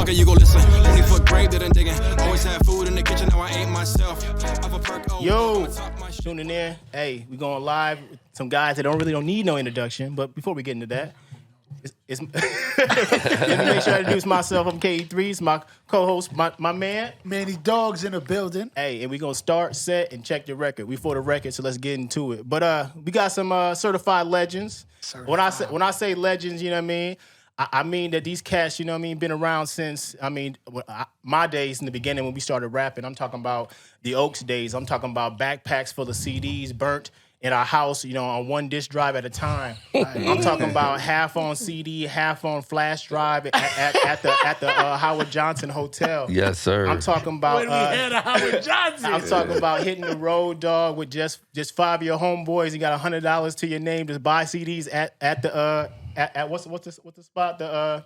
nigga, you go listen. 20-foot grave that I'm digging. Always had food in the kitchen, now I ain't myself. Yo, tuning in. Hey, we going live with some guys that don't need no introduction. But before we get into that, let me make sure I introduce myself. I'm KE3. It's my co-host, my man. Manny Dog's in the building. Hey, and we going to start, set, and check the record. We for the record, so let's get into it. But we got some certified legends. When I say legends, you know what I mean? I mean that these cats, you know what I mean, been around since, my days in the beginning when we started rapping. I'm talking about the Oaks days. I'm talking about backpacks full of CDs burnt in our house, you know, on one disc drive at a time. I'm talking about half on CD, half on flash drive at the Howard Johnson Hotel. Yes, sir. I'm talking about When we had a Howard Johnson. I'm talking about hitting the road, dog, with just 5 of your homeboys. You got $100 to your name to buy CDs at the what's the spot, the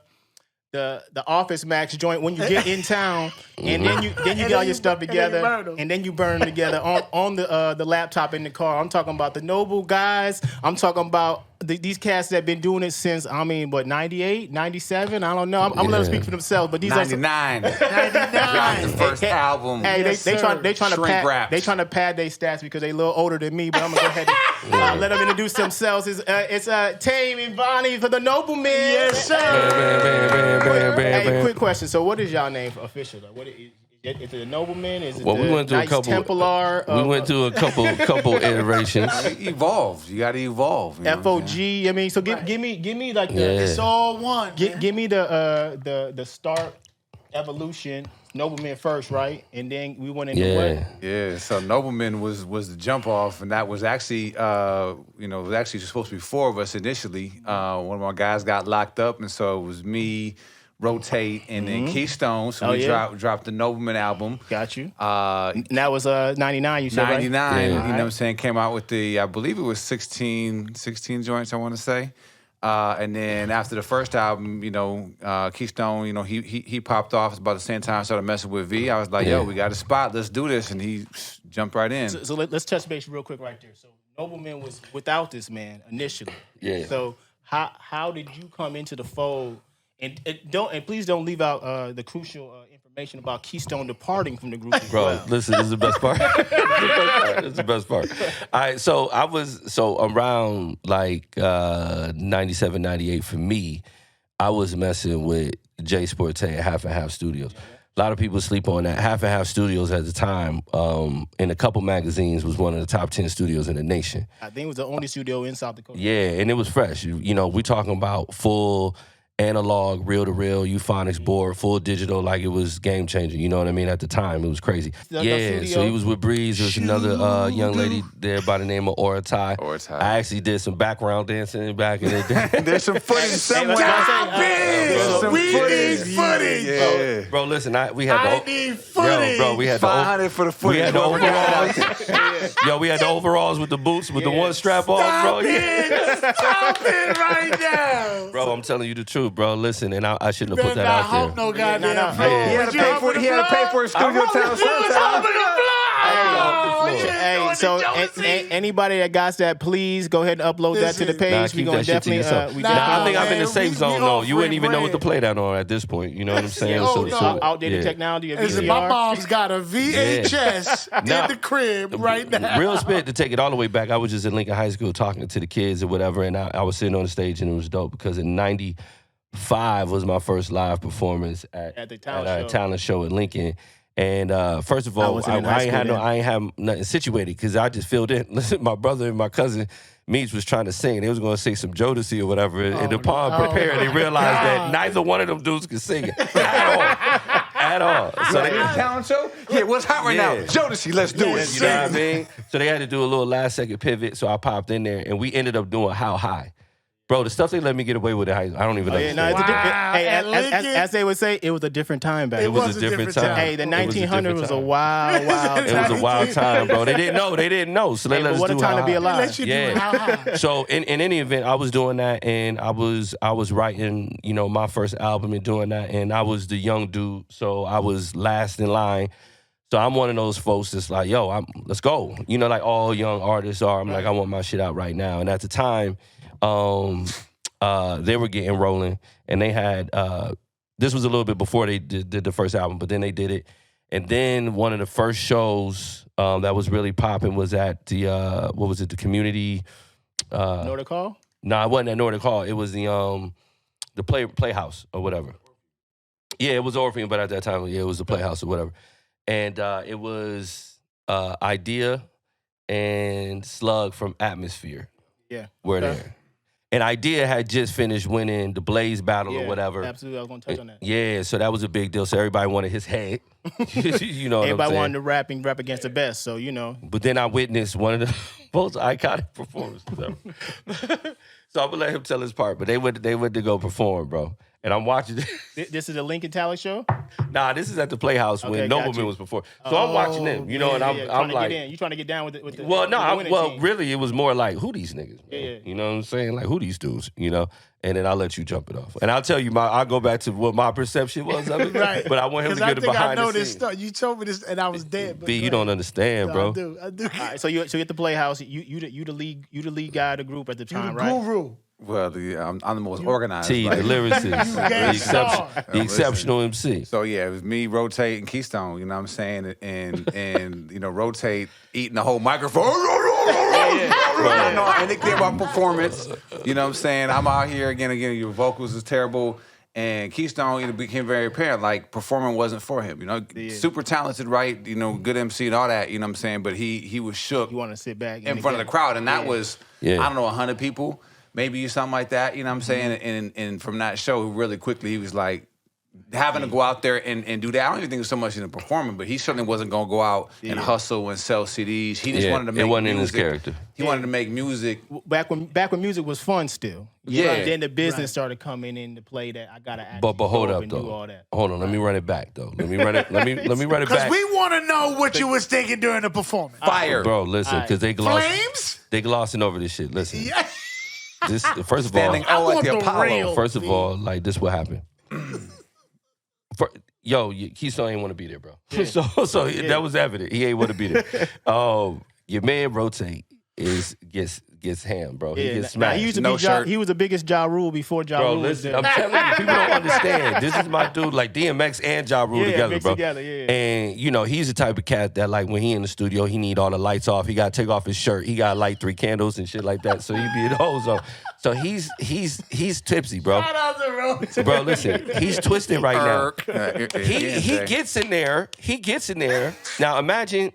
Office Max joint when you get in town, and then you get all your stuff together, and then you burn them together on the laptop in the car. I'm talking about the Noble guys. I'm talking about these cats that have been doing it since 98, 97. I don't know. I'm gonna let them speak for themselves. But these 99. are 99. The first album. Hey, they trying to pad their stats because they a little older than me. But I'm gonna go ahead and let them introduce themselves. It's Tame and Bonnie for the NobleMen. Yes, sir. Hey, quick question. So, what is y'all name officially? What is it? The NobleMen? Is it we went through Knights Templar? We went through a couple iterations. Evolved. You got to evolve. FOG. I mean, so give me like It's all one. Give me the start evolution. NobleMen first, right? And then we went into what? Yeah, so NobleMen was the jump off, and that was actually, it was actually supposed to be 4 of us initially. One of my guys got locked up, and so it was me, Rotate, and then Keystone. So we dropped the NobleMen album. Got you. And that was 99, you said, 99, right? you know what I'm saying, came out with I believe it was 16 joints, I want to say. And then after the first album, Keystone, he popped off. It's about the same time I started messing with V. I was like, yo, we got a spot. Let's do this. And he jumped right in. So let's touch base real quick right there. So NobleMen was without this man initially. Yeah. So how did you come into the fold? And please don't leave out the crucial information about Keystone departing from the group as Bro, well. listen, this is the best part. This is the best part. All right, so I was around like 97, 98 for me. I was messing with Jay Sporte at Half and Half Studios. A lot of people sleep on that. Half and Half Studios at the time, in a couple magazines, was one of the top 10 studios in the nation. I think it was the only studio in South Dakota. Yeah, and it was fresh. We talking about full analog, reel-to-reel, euphonics board, full digital, like it was game-changing, you know what I mean? At the time, it was crazy. So he was with Breeze. There was another young lady there by the name of Aura Tai. I actually did some background dancing back in the day. There's some footage somewhere. We need footage. Yeah. Bro, listen, we had need footage. Bro, we had 500 for the footage. We had the overalls. Yo, we had the overalls with the boots with the one strap on, bro. Stop it right now. Bro, I'm telling you the truth, bro. Listen, and I shouldn't have put that I out hope there. no goddamn phone. He had to pay for his studio time. Hey, so anybody that got that, please go ahead and upload that to the page. Keep that shit to yourself. I think I'm in the safe zone, though. You wouldn't even know what to play that on at this point. You know what I'm saying? Outdated technology, a VCR. My mom's got a VHS in the crib right now. Real spit, to take it all the way back, I was just in Lincoln High School talking to the kids or whatever, and I was sitting on the stage, and it was dope because in 95 was my first live performance at the talent show at Lincoln. And first of all, I ain't have nothing situated because I just filled in. Listen, my brother and my cousin Meech was trying to sing. They was going to sing some Jodeci or whatever. And upon preparing, they realized that neither one of them dudes could sing it at all. So they in talent show? Yeah, what's hot right now? Jodeci, let's do it. You know what I mean? So they had to do a little last second pivot. So I popped in there, and we ended up doing How High. Bro, the stuff they let me get away with, I don't even know. As they would say, it was a different time back then. It was a different time. Hey, the 1900s was a wild It was a wild time, bro. They didn't know. So they let us do what a time to be alive. So in any event, I was doing that, and I was writing, my first album and doing that, and I was the young dude, so I was last in line. So I'm one of those folks that's like, yo, let's go. Like all young artists are. I'm like, I want my shit out right now. And at the time, they were getting rolling, and they had This was a little bit before they did the first album, but then they did it. And then one of the first shows that was really popping was at the the community Nordic Hall? No, it wasn't at Nordic Hall. It was the Playhouse or whatever. Yeah, it was Orpheum, but at that time, it was the Playhouse or whatever. And it was Idea and Slug from Atmosphere. Yeah. Were there. And Idea had just finished winning the Blaze battle or whatever. Absolutely, I was going to touch on that. Yeah, so that was a big deal. So everybody wanted his head. You know what Everybody I'm saying? wanted to rap against the best, so you know. But then I witnessed one of the most iconic performances ever. So I'm gonna let him tell his part. But they went to go perform, bro. And I'm watching this. This is the Lincoln Talent Show? Nah, this is at the Playhouse when NobleMen was performing. So I'm watching them, you know, and I'm like, you trying to get down with the well, no, with the winning team. really, it was more like, who these niggas? Bro? Yeah. You know what I'm saying? Like, who these dudes? You know. And then I'll let you jump it off. And I'll tell you, I'll go back to what my perception was of it. Right. But I want him to get it behind I know the this scenes. stuff. You told me this, and I was dead. But B, you don't understand, No, bro. I do. All right, so you at the Playhouse. You the lead guy of the group at the You time, the right? guru. Well, I'm the most organized. T, like- the lyricist, gang star. the exceptional MC. So yeah, it was me, Rotate, and Keystone. You know what I'm saying? And you know, Rotate eating the whole microphone. And they care about performance. You know what I'm saying? I'm out here again. Your vocals is terrible. And Keystone, it became very apparent, like, performing wasn't for him. You know, super talented, right? You know, good MC and all that, you know what I'm saying? But he was shook You want to sit back in front of the crowd. And that was, Yeah. I don't know, 100 people, maybe something like that, you know what I'm saying? And from that show, really quickly, he was like, having to go out there and do that. I don't even think it was so much in the performing, but he certainly wasn't going to go out and hustle and sell CDs. He just wanted to make it wasn't music. in his character. He wanted to make music. back when music was fun still. Yeah. Then the business started coming into play that I gotta actually But hold go up and do though. all that. Hold on, let me run it back though. Let me run it Because back. we want to know what you was thinking during the performance. Fire. Bro, listen, because they glossing Flames? over this shit. Listen. Yeah. This first of Standing all, at the want the Apollo. real. first of all, like this what happened. Keystone ain't want to be there, bro. So that was evident. He ain't want to be there. Your man Rotate gets ham, bro. He gets smashed. He used to No be shirt. he was the biggest Ja Rule before Ja Bro, Rule was listen, there. I'm telling you, people don't understand. This is my dude, like DMX and Ja Rule together, mixed bro. together, yeah. And, you know, he's the type of cat that, like, when he in the studio, he need all the lights off. He got to take off his shirt. He got to light 3 candles and shit like that. So he be in the whole zone. So he's tipsy, bro. Shout out to Rose. Bro, listen, he's twisted right now. He He gets in there. He gets in there. Now imagine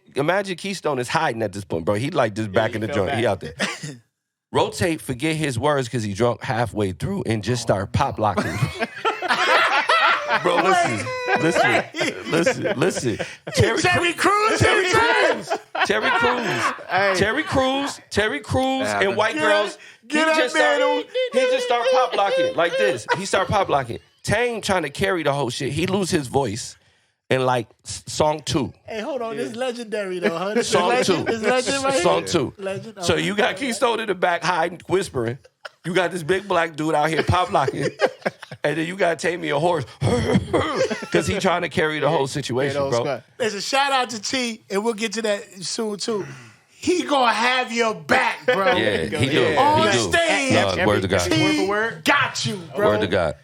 Keystone is hiding at this point, bro. He like just back in the fell joint. back. He out there. Rotate, forget his words because he drunk halfway through and just start pop locking. Bro, listen. Terry Crews. Terry Crews, and white Get girls. up, get up, He just start pop locking like this. He start pop locking. Tame trying to carry the whole shit. He lose his voice in like song 2. Hey, hold on. This is legendary, though. Huh? This Song is legend. 2. This legend right Song here. 2. Legend. So you got Keystone in the back hiding, whispering. You got this big black dude out here pop locking. And then you got to take me a horse. Because he trying to carry the whole situation, bro. There's a shout out to T, and we'll get to that soon, too. He gonna have your back, bro. Yeah, he do. On He do. stage. No, word to God. Word T for word? got you, bro. Word to God.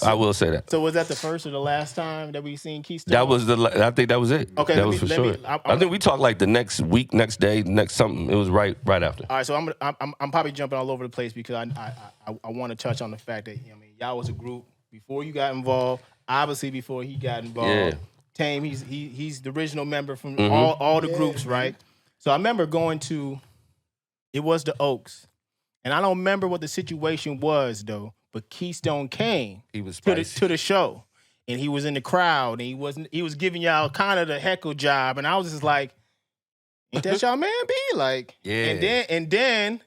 I will say that. So was that the first or the last time that we seen Keystone? That was I think that was it. Okay, that let was me- for let me- sure. I'm- I think we talked like the next week, next day, next something. It was right after. All right, so I'm probably jumping all over the place because I want to touch on the fact that y'all was a group before you got involved. Obviously, before he got involved. Yeah. Tame, he's the original member from all the groups, right? So I remember going to, it was the Oaks, and I don't remember what the situation was though. But Keystone came He was to spicy. the show, and he was in the crowd, and he was giving y'all kind of the heckle job, and I was just like, ain't that y'all man B? Like, Yeah. and then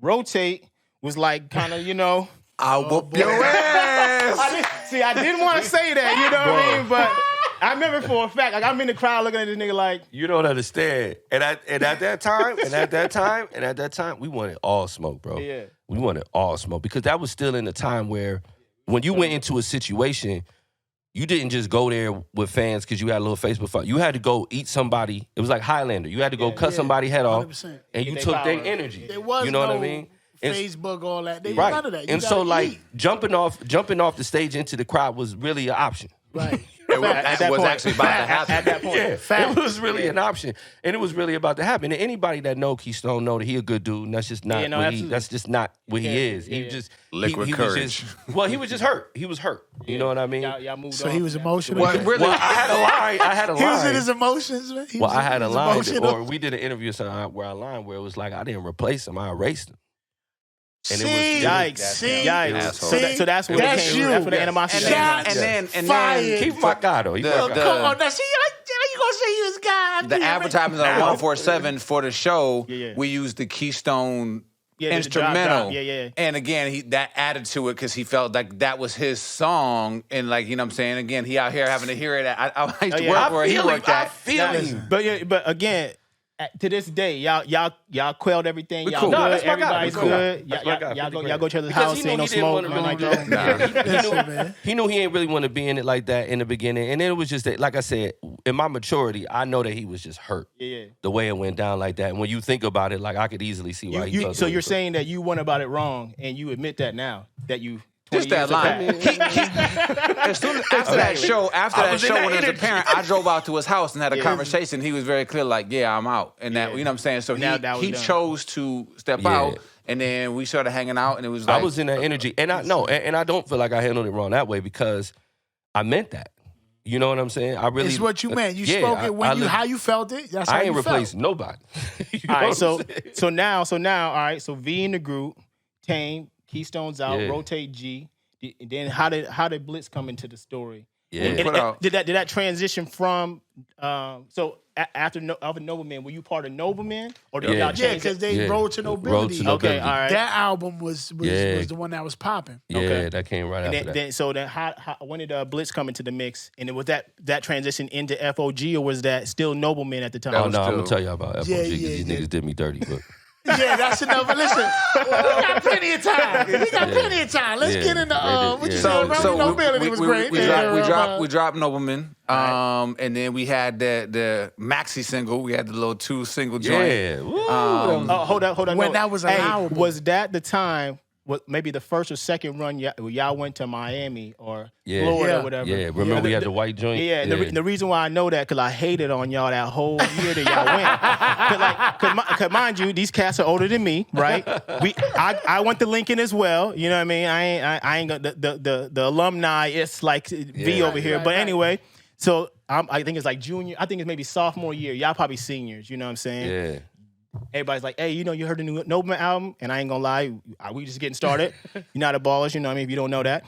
Rotate was like kind of, I'll whoop your ass. I didn't want to say that, you know what I mean? But I remember for a fact, like I'm in the crowd looking at this nigga like, You don't understand. And at that time, we wanted all smoke, bro. Yeah. We wanted all smoke because that was still in the time where when you went into a situation, you didn't just go there with fans because you had a little Facebook fight. You had to go eat somebody. It was like Highlander. You had to go cut somebody's head off, 100%. and you Get took their their power. energy. There was You know what I no mean? Facebook, all that. They Right. none of that. You And so gotta like eat. jumping off the stage into the crowd was really an option. Right. It was actually about to happen. At that point. Yeah, it was really an option, and it was really about to happen. And anybody that know Keystone know that he a good dude, and that's just not Yeah, no, what absolutely. that's just not what he is. He Yeah. just Liquid he was courage. just well, he was just hurt. He was hurt. You know what I mean? Y'all moved So on he was from that. emotional. Well, really, Well, I had a line. He was in his emotions, man. Well, I had a line, emotional. or we did an interview where I line where it was like I didn't replace him, I erased him. And it was See, Yikes. see, Yikes. Asshole. So that's where That's it came. you. That's where the animosity came. Shots fired. keep my guy though. He my guy. Come on, now see, you gonna say you this guy? the advertisement on 147 for the show, Yeah. we used the Keystone Yeah, the instrumental. drop. Yeah. And again, that added to it because he felt like that was his song. And like, you know what I'm saying? Again, he out here having to hear it. I used to yeah. work where he worked I at. feel him. But again, to this day, y'all quelled everything. We Y'all cool. good. No, that's my guy. Everybody's We cool. good. That's my guy. Y'all go to the Because house. he knew Ain't no he didn't smoke. wanna Nothing like really that. Listen, man. He knew he ain't really want to be in it like that in the beginning. And then it was just that, like I said, in my maturity, I know that he was just hurt. Yeah. The way it went down like that. And when you think about it, like I could easily see why he felt So the way you're he felt. saying that you went about it wrong, and you admit that now that you. Just 20 that years have line. passed. As soon after that show, was in that when it was energy. apparent, I drove out to his house and had a conversation. He was very clear, like, yeah, I'm out. And that, you know what I'm saying? So Now that was he done. chose to step Yeah. out, and then we started hanging out, and it was like, I was in that energy. And I know, and I don't feel like I handled it wrong that way because I meant that. You know what I'm saying? I really. It's what you meant. You yeah, spoke it when I how you felt it. That's how I ain't you replaced felt. nobody. You know All right, what so I'm saying? so now, all right. So V in the group, Tame, Keystone's out, Yeah. Rotate G. Then how did Blitz come into the story? Yeah. And Put out- did that transition from after NobleMen? Were you part of NobleMen or did Yeah. y'all Yeah, change because it? they Yeah. Road to Nobility. Road to Okay, Nobility. all right. That album was Yeah. the one that was popping. Yeah, Okay. that came right And after that. then how when did Blitz come into the mix? And was that transition into FOG or was that still NobleMen at the time? Oh, was no, I'm still- going to tell you about FOG Yeah, because yeah, these yeah. niggas did me dirty. But Yeah, that's another. Listen, we got plenty of time. We got plenty of time. Let's Yeah. get into what you Yeah. said. Road to Nobility was great. We dropped Noblemen, and then we had the maxi single. We had the little 2 single joint. yeah. Woo, Hold on. When no. that was an Hey, album. was that the time? What maybe the first or second run y'all went to Miami or Yeah. Florida Yeah. or whatever? yeah, remember we had the white joint? Yeah, and the reason why I know that because I hated on y'all that whole year that y'all went. Cause mind you, these cats are older than me, right? I went to Lincoln as well. You know what I mean? I ain't got the alumni. It's like V over here, but anyway. So I think it's like junior. I think it's maybe sophomore year. Y'all probably seniors. You know what I'm saying? Yeah. Everybody's like, hey, you heard the new NobleMen album? And I ain't gonna lie, we just getting started. You're not a ballers, you know what I mean? If you don't know that.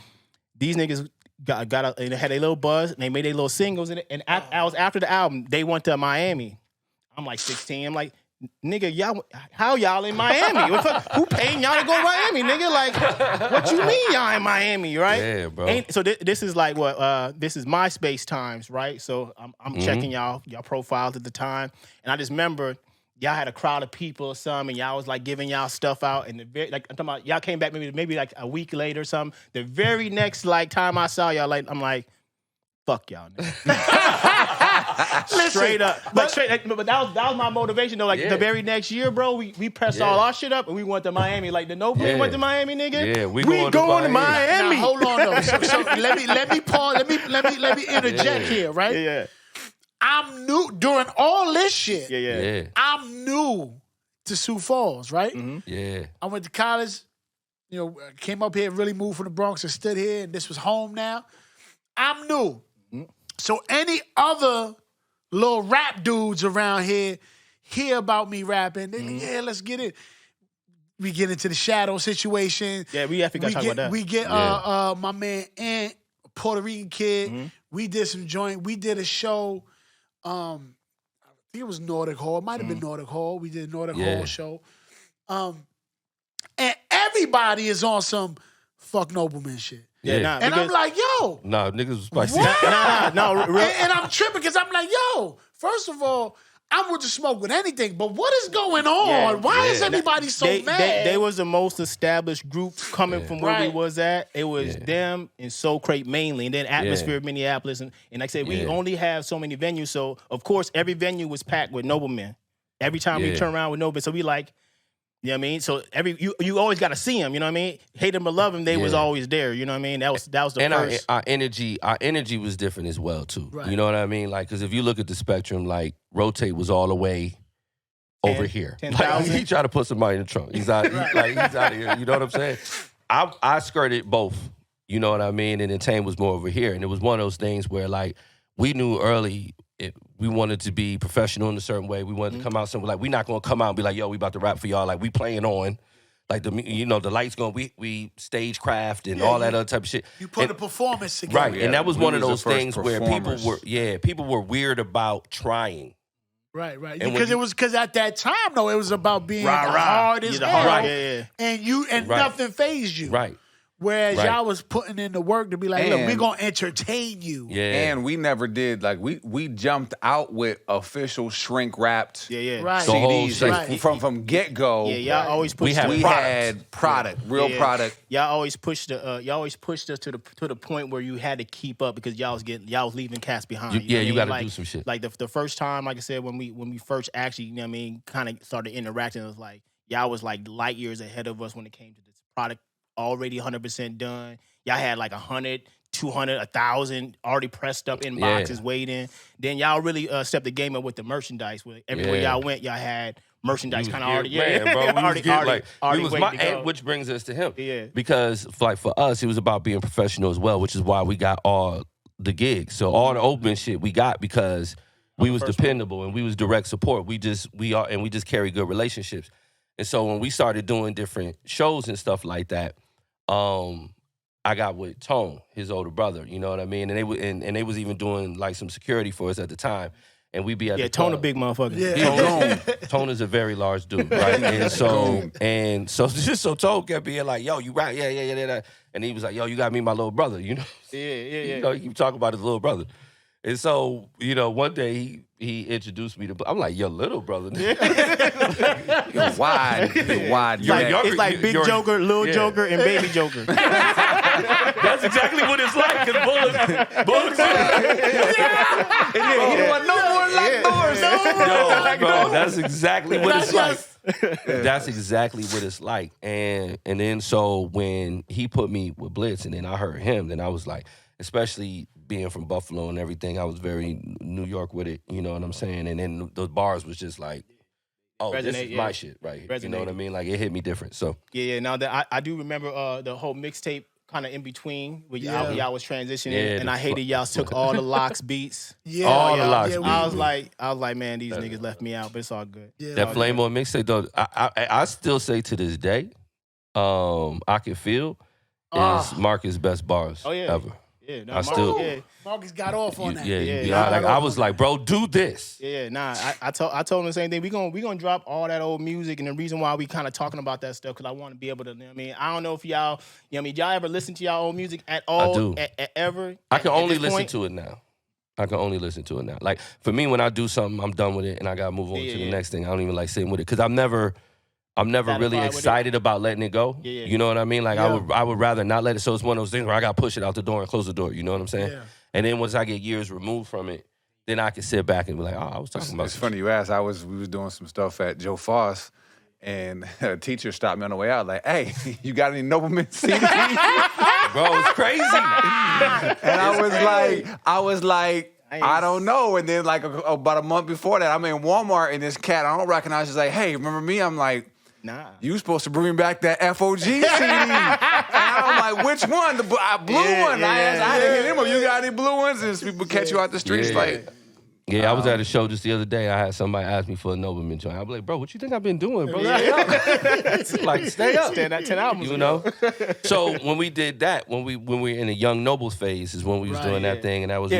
These niggas had a little buzz, and they made their little singles. And I was after the album, they went to Miami. I'm like 16. I'm like, nigga, how y'all in Miami? Who paying y'all to go to Miami, nigga? Like, what you mean y'all in Miami, right? Yeah, bro. So this is like what? This is MySpace times, right? So I'm checking y'all profiles at the time. And I just remember y'all had a crowd of people or something, and y'all was like giving y'all stuff out. And I'm talking about y'all came back maybe like a week later or something. The very next time I saw y'all, I'm like, fuck y'all. Straight up, but that was my motivation though. Like Yeah. the very next year, bro, we pressed all our shit up and we went to Miami. Like the NobleMen Yeah. went to Miami, nigga. Yeah, we going going to to Miami. Now, hold on though. So let me pause. Let me interject here, right? Yeah, I'm new during all this shit. yeah. Yeah. I'm new to Sioux Falls, right? Yeah. I went to college. Came up here, really moved from the Bronx and stood here, and this was home now. I'm new. So any other little rap dudes around here hear about me rapping, they like, yeah, let's get it. We get into the Shadow situation. Yeah, we definitely gotta talk about that. We get Yeah. my man Ant, a Puerto Rican kid. We did some joint. We did a show. I think it was Nordic Hall. It might have been Nordic Hall. We did a Nordic Hall show. And everybody is on some fuck NobleMen shit. Yeah, Yeah. nah, And I'm because- like, yo, Nah, niggas was spicy. no, real. and I'm tripping because I'm like, yo, first of all, I would just smoke with anything, but what is going on? Yeah, Why is yeah. everybody so they, mad? They was the most established group coming from where we Right. was at. It was them and Soul Crate mainly, and then Atmosphere, Minneapolis. And like I said, we only have so many venues. So, of course, every venue was packed with NobleMen. Every time we Yeah. turn around with NobleMen. So we like, You know what I mean? So you always got to see them. You know what I mean? Hate them or love them, they was always there. You know what I mean? That was the and first. our energy was different as well too. Right. You know what I mean? Like, because if you look at the spectrum, like Rotate was all the way over here. 10,000. Like, he tried to put somebody in the trunk. He's out. He's out of here. You know what I'm saying? I skirted both. You know what I mean? And then Tame was more over here, and it was one of those things where like we knew early. We wanted to be professional in a certain way. We wanted to come out somewhere like we're not gonna come out and be like, yo, we about to rap for y'all. Like we playing on, like the lights going. We stagecraft and all that other type of shit. You put a performance together, right? Yeah, and that was we one of was the those first things where people were weird about trying. Right. And Because at that time though, it was about being Rah, the rah. hardest Yeah, the hell, hard- yeah. and Right. nothing phased you, Right. Whereas Right. y'all was putting in the work to be like, look, And- we gonna entertain you. Yeah. And we never did like we jumped out with official shrink wrapped Yeah. Right. The whole CDs shit. like, from get go. Yeah, y'all always pushed had we product. had product, real Yeah. product. Y'all always pushed us to the point where you had to keep up because y'all was leaving cats behind. You- know yeah, what I you mean? gotta Like- do some shit. Like the first time, like I said, when we first actually, you know what I mean, kind of started interacting, it was like y'all was like light years ahead of us when it came to this product already 100% done. Y'all had like 100, 200, 1,000 already pressed up in boxes waiting. Then y'all really stepped the game up with the merchandise. Everywhere Yeah. y'all went, y'all had merchandise kind of already. Man, bro, we was already waiting to go. and which brings us to him. Yeah. Because like for us, it was about being professional as well, which is why we got all the gigs. So all the open shit we got because we was dependable and we was direct support. We just carry good relationships. And so when we started doing different shows and stuff like that, I got with Tone, his older brother. You know what I mean? And they was even doing like some security for us at the time. And we be at the Tone a club. big motherfucker. Yeah. Tone is a very large dude, right? and so just so Tone kept being like, "Yo, you right? Yeah." And he was like, "Yo, you got me, my little brother." You know, Yeah. you know, he keep talking about his little brother. And so, you know, one day he introduced me to. I'm like, "Your little brother." You're wide. It's like Big Joker, Little Joker, and Baby Joker. That's exactly what it's like. Cause bullets. He don't want no more locked doors. Yo, bro, that's exactly what it's like. That's exactly what it's like. And then so when he put me with Blitz and then I heard him, then I was like, especially being from Buffalo and everything, I was very New York with it, you know what I'm saying? And then those bars was just like, oh, this is my shit right here. You know what I mean? Like it hit me different. So Yeah. Now that I do remember the whole mixtape kind of in between where y'all was transitioning, and I hated y'all took all the locks beats. Yeah. All the locks yeah, beats. I was like, man, these niggas left me out, but it's all good. Yeah. that Flame on mixtape though, I still say to this day, I Can Feel is Marcus' best bars ever. Yeah, no, I still- Marcus got off on that. I was like, bro, do this. Yeah, nah. I told him the same thing. We gonna drop all that old music, and the reason why we kind of talking about that stuff because I want to be able to. You know what I mean, I don't know if y'all, you know what I mean, y'all ever listen to y'all old music at all? I do. Ever? I can At only this listen point? to it now. I can only listen to it now. Like for me, when I do something, I'm done with it, and I gotta move on to the next thing. I don't even like sitting with it because I'm never Satisfied really with it? excited about letting it go. Yeah. You know what I mean? Like I would rather not let it. So it's one of those things where I gotta push it out the door and close the door. You know what I'm saying? Yeah. And then once I get years removed from it, then I can sit back and be like, oh, I was talking about. It's funny you asked. We was doing some stuff at Joe Foss, and a teacher stopped me on the way out, like, "Hey, you got any NobleMen CDs?" Bro, it's crazy. And I was like, I don't know. And then like about a month before that, I'm in Walmart, and this cat I don't recognize is like, "Hey, remember me?" I'm like, Nah. "You supposed to bring me back that FOG CD?" And I'm like, "Which one? The blue one?" I had to hit him up. You got any blue ones? And people catch you out the streets like. Yeah, I was at a show just the other day. I had somebody ask me for a NobleMen joint. I'm like, bro, what you think I've been doing, bro? Like, stay up. Stand at 10 albums. You know? So when we did that, when we were in the Young Nobles phase is when we was doing that thing, and that was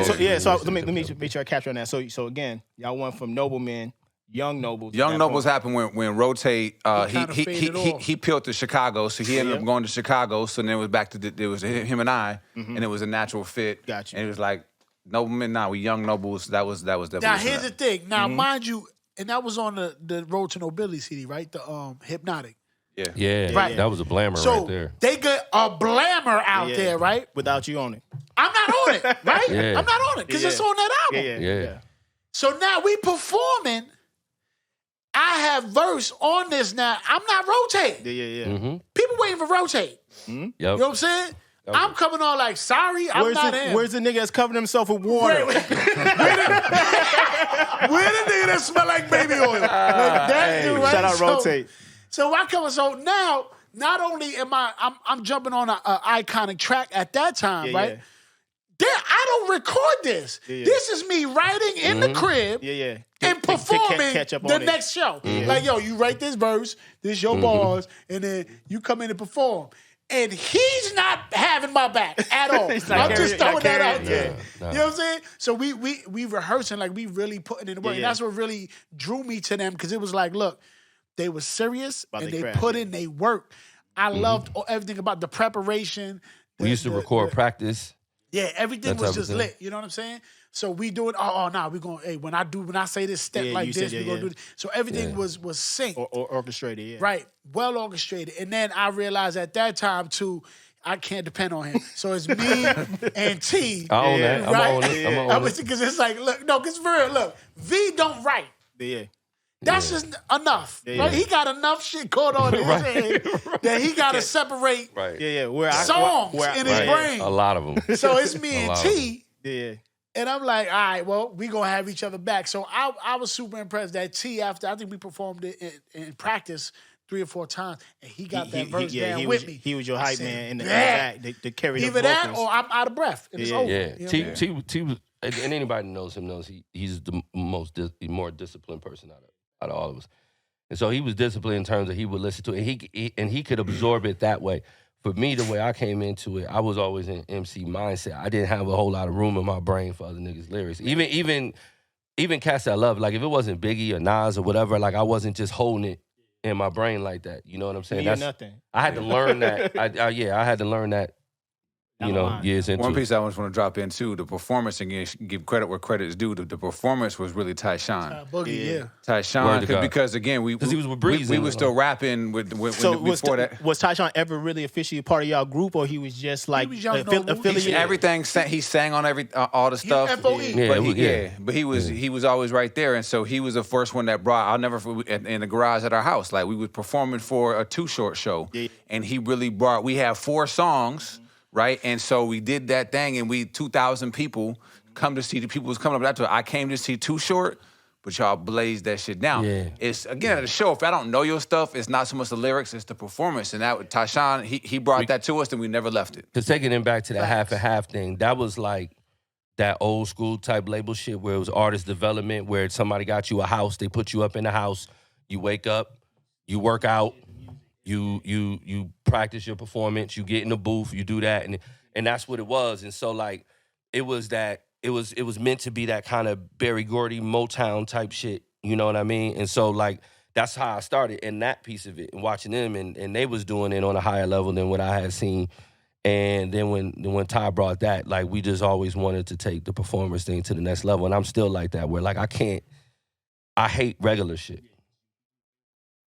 So let me make sure I capture on that. So again, y'all went from NobleMen, Young Nobles. Young Nobles happened when Rotate kinda faded off. he peeled to Chicago, so he ended up going to Chicago. So then it was back to it was him and I, and it was a natural fit. Gotcha. And it was like NobleMen, now we Young Nobles. That was definitely. Now here's the thing. Now Mm-hmm. mind you, and that was on the Road to Nobility CD, right? The Hypnotic. Yeah, Right. that was a blammer So right there. they got a blammer out Yeah. there, right? Without you on it. I'm not on it, right? Yeah. I'm not on it because it's on that album. Yeah. So now we performing I have verse on this now. I'm not rotating. Yeah. Mm-hmm. People waiting for rotate. Yep. You know what I'm saying? I'm coming on like, sorry, I'm not in. Where's the nigga that's covering himself with water? Where the nigga that smell like baby oil? Like that dude, right? Shout out Rotate. So I come. So now, not only am I'm jumping on an iconic track at that time, right? Yeah. Then I don't record this. Yeah. This is me writing in the crib. Yeah. And performing catch up the on it. next show. Like, yo, you write this verse, this your bars, and then you come in and perform. And he's not having my back at all. I'm just throwing that out there. You know what I'm saying? So we rehearsing, like we really putting in the work. And that's what really drew me to them, because it was like, look, they were serious and they put in their work. I loved everything about the preparation. We used to record practice. Yeah, everything That was type of just thing. lit. You know what I'm saying? So we do it. We're going. Hey, when I say this step Yeah, like you this, said, we're gonna do this. So everything was synced, Or orchestrated, yeah. right? Well orchestrated. And then I realized at that time too, I can't depend on him. So it's me and T. I own that. I'm right? on it. I'm on it. Because it's like, look, no, because for real, look, V don't write. Yeah. That's just enough. Yeah. Right? He got enough shit caught on his head that he got to separate Right. Yeah. songs in his brain. A lot of them. So it's me and lot of T. Yeah. And I'm like, all right, well, we gonna have each other back. So I was super impressed that T, after I think we performed it in practice 3 or 4 times, and he got that verse down with me. He was your I hype said, man in the "Bet." back to carry the Either vocals. that or I'm out of breath. And it's over. Yeah, You know T, what I mean? T was, and anybody who knows him knows he's the more disciplined person out of all of us. And so he was disciplined in terms of he would listen to it, and he could absorb it that way. For me, the way I came into it, I was always in MC mindset. I didn't have a whole lot of room in my brain for other niggas' lyrics. Even cats I love, like if it wasn't Biggie or Nas or whatever, like I wasn't just holding it in my brain like that. You know what I'm saying? Me or nothing. I had to learn that. I had to learn that. You know, years into One it. piece I just want to drop in too, the performance, and give credit where credit is due. The performance was really Tyshawn. Boogie, yeah. Word Tyshawn, to God. because again, he was with Breeze we in were it. still rapping So before that. was Tyshawn ever really officially a part of y'all group, or he was just like was Young Noble. affiliated? Everything he sang on all the stuff. FOE. Yeah, but he was always right there, and so he was the first one that brought. I'll never in the garage at our house, like we was performing for a Too Short show, and he really brought. We have 4 songs, right, and so we did that thing, and 2,000 people come to see. The people was coming up to. I came to see Too Short. But y'all blazed that shit down. Yeah. It's again at the show. If I don't know your stuff, it's not so much the lyrics, it's the performance. And that Tyshawn, he brought that to us, and we never left it. Because taking him back to that half and half thing, that was like that old school type label shit where it was artist development, where somebody got you a house, they put you up in the house, you wake up, you work out, you practice your performance, you get in the booth, you do that, and that's what it was. And so like it was that. It was meant to be that kind of Berry Gordy Motown type shit, you know what I mean? And so like that's how I started in that piece of it, and watching them, and they was doing it on a higher level than what I had seen. And then when Ty brought that, like we just always wanted to take the performance thing to the next level, and I'm still like that, where like I hate regular shit.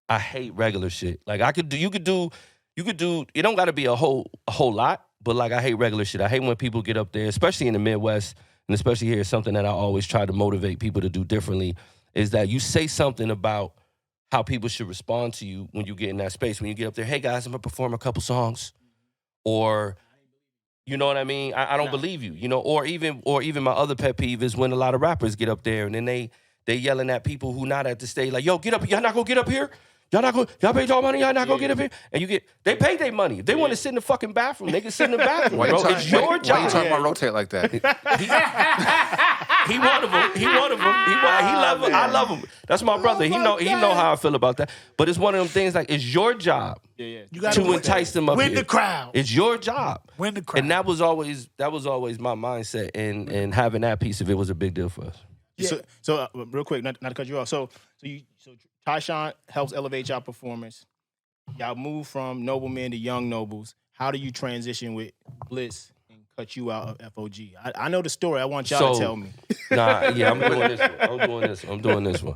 I hate regular shit. Like you could do. It don't got to be a whole lot, but like I hate regular shit. I hate when people get up there, especially in the Midwest. And especially here, something that I always try to motivate people to do differently is that you say something about how people should respond to you when you get in that space. When you get up there, hey guys, I'm gonna perform a couple songs, or you know what I mean? I don't believe you, you know. Or even my other pet peeve is when a lot of rappers get up there and then they yelling at people who not at the stage, like, yo, get up, y'all not gonna get up here. Y'all paid y'all money, y'all not gonna get up here. And they pay their money. If they want to sit in the fucking bathroom, they can sit in the bathroom. Why Bro, you it's your job. Why you talking about rotate like that? He one of them. I love him. That's my brother. He know how I feel about that. But it's one of them things like it's your job You gotta to entice them up win here. the crowd. It's your job. Win the crowd. And that was always my mindset. And having that piece of it was a big deal for us. Yeah. So real quick, not to cut you off. So Tyshawn helps elevate y'all performance. Y'all move from NobleMen to Young Nobles. How do you transition with Blitz and cut you out of FOG? I know the story. I want y'all to tell me. I'm doing this one.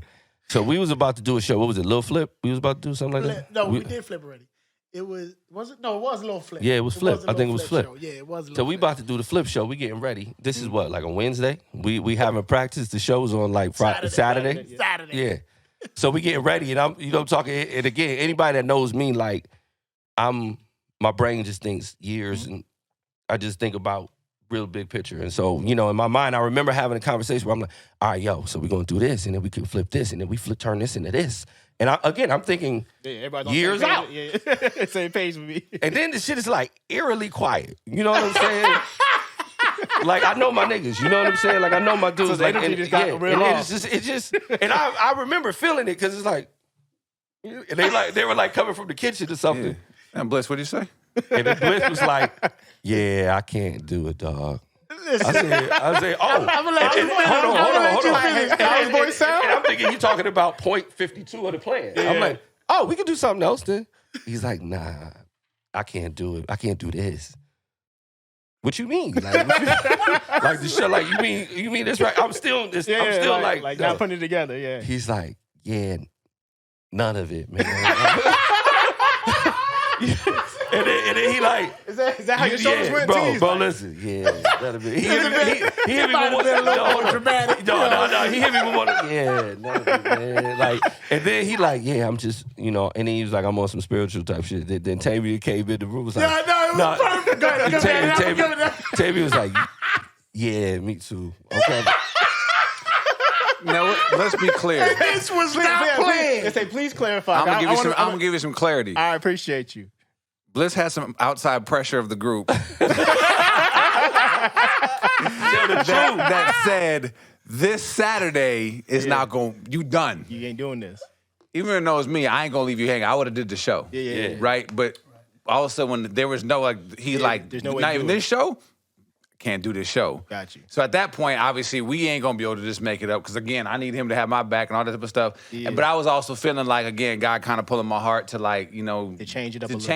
So we was about to do a show. What was it, Lil Flip? We was about to do something like that? No, we did Flip already. It was it? No, it was Lil Flip. Yeah, it was Flip. I think it was Flip. Show. Yeah, it was Lil So we Flip. about to do the Flip show. We getting ready. This is what, like on Wednesday? We having practice. The show's on like Friday, Saturday. Saturday. Yeah. So we getting ready, and I'm talking. And again, anybody that knows me, like my brain just thinks years, and I just think about real big picture. And so, in my mind, I remember having a conversation where I'm like, all right, yo, so we're going to do this, and then we can flip this, and then we turn this into this. And I'm thinking years out. Yeah, same page with me. And then the shit is like eerily quiet. You know what I'm saying? Like, I know my niggas. You know what I'm saying? Like, I know my dudes. So like, energy just got real off. It's just, and I remember feeling it because it's like, and they were like coming from the kitchen or something. Yeah. And Bliss, what did you say? And then Bliss was like, yeah, I can't do it, dog. I said, oh. I'm gonna let you finish. Hold on. How his voice sound? And I'm thinking he's talking about 0.52 of the plan. Yeah. I'm like, oh, we can do something else then. He's like, nah, I can't do it. I can't do this. What you mean? Like the shit, like you mean this right? I'm still like not putting it together, yeah. He's like, yeah, none of it, man. And then he like, is that how your shoulders went? Bro, listen, none of it. He hit me with one. No, dramatic. No. He hit me with one. Yeah, none of it, man. Like, and then he like, yeah, I'm just, and then he was like, I'm on some spiritual type shit. Then Tavia came in the room, was like, it was perfect. Go ahead. Tavia was like, yeah, me too. Okay. Now, let's be clear. This was not planned. Say, please clarify. I'm gonna give you some clarity. I appreciate you. Bliss had some outside pressure of the group that said this Saturday is not going. You done. You ain't doing this. Even though it's me, I ain't gonna leave you hanging. I would have did the show. Yeah. Right, but all of a sudden when there was no there's no way not to even do this show. Can't do this show. Got you. So at that point, obviously, we ain't gonna be able to just make it up because again, I need him to have my back and all that type of stuff. Yeah. But I was also feeling like again, God kind of pulling my heart to like to change it up. Because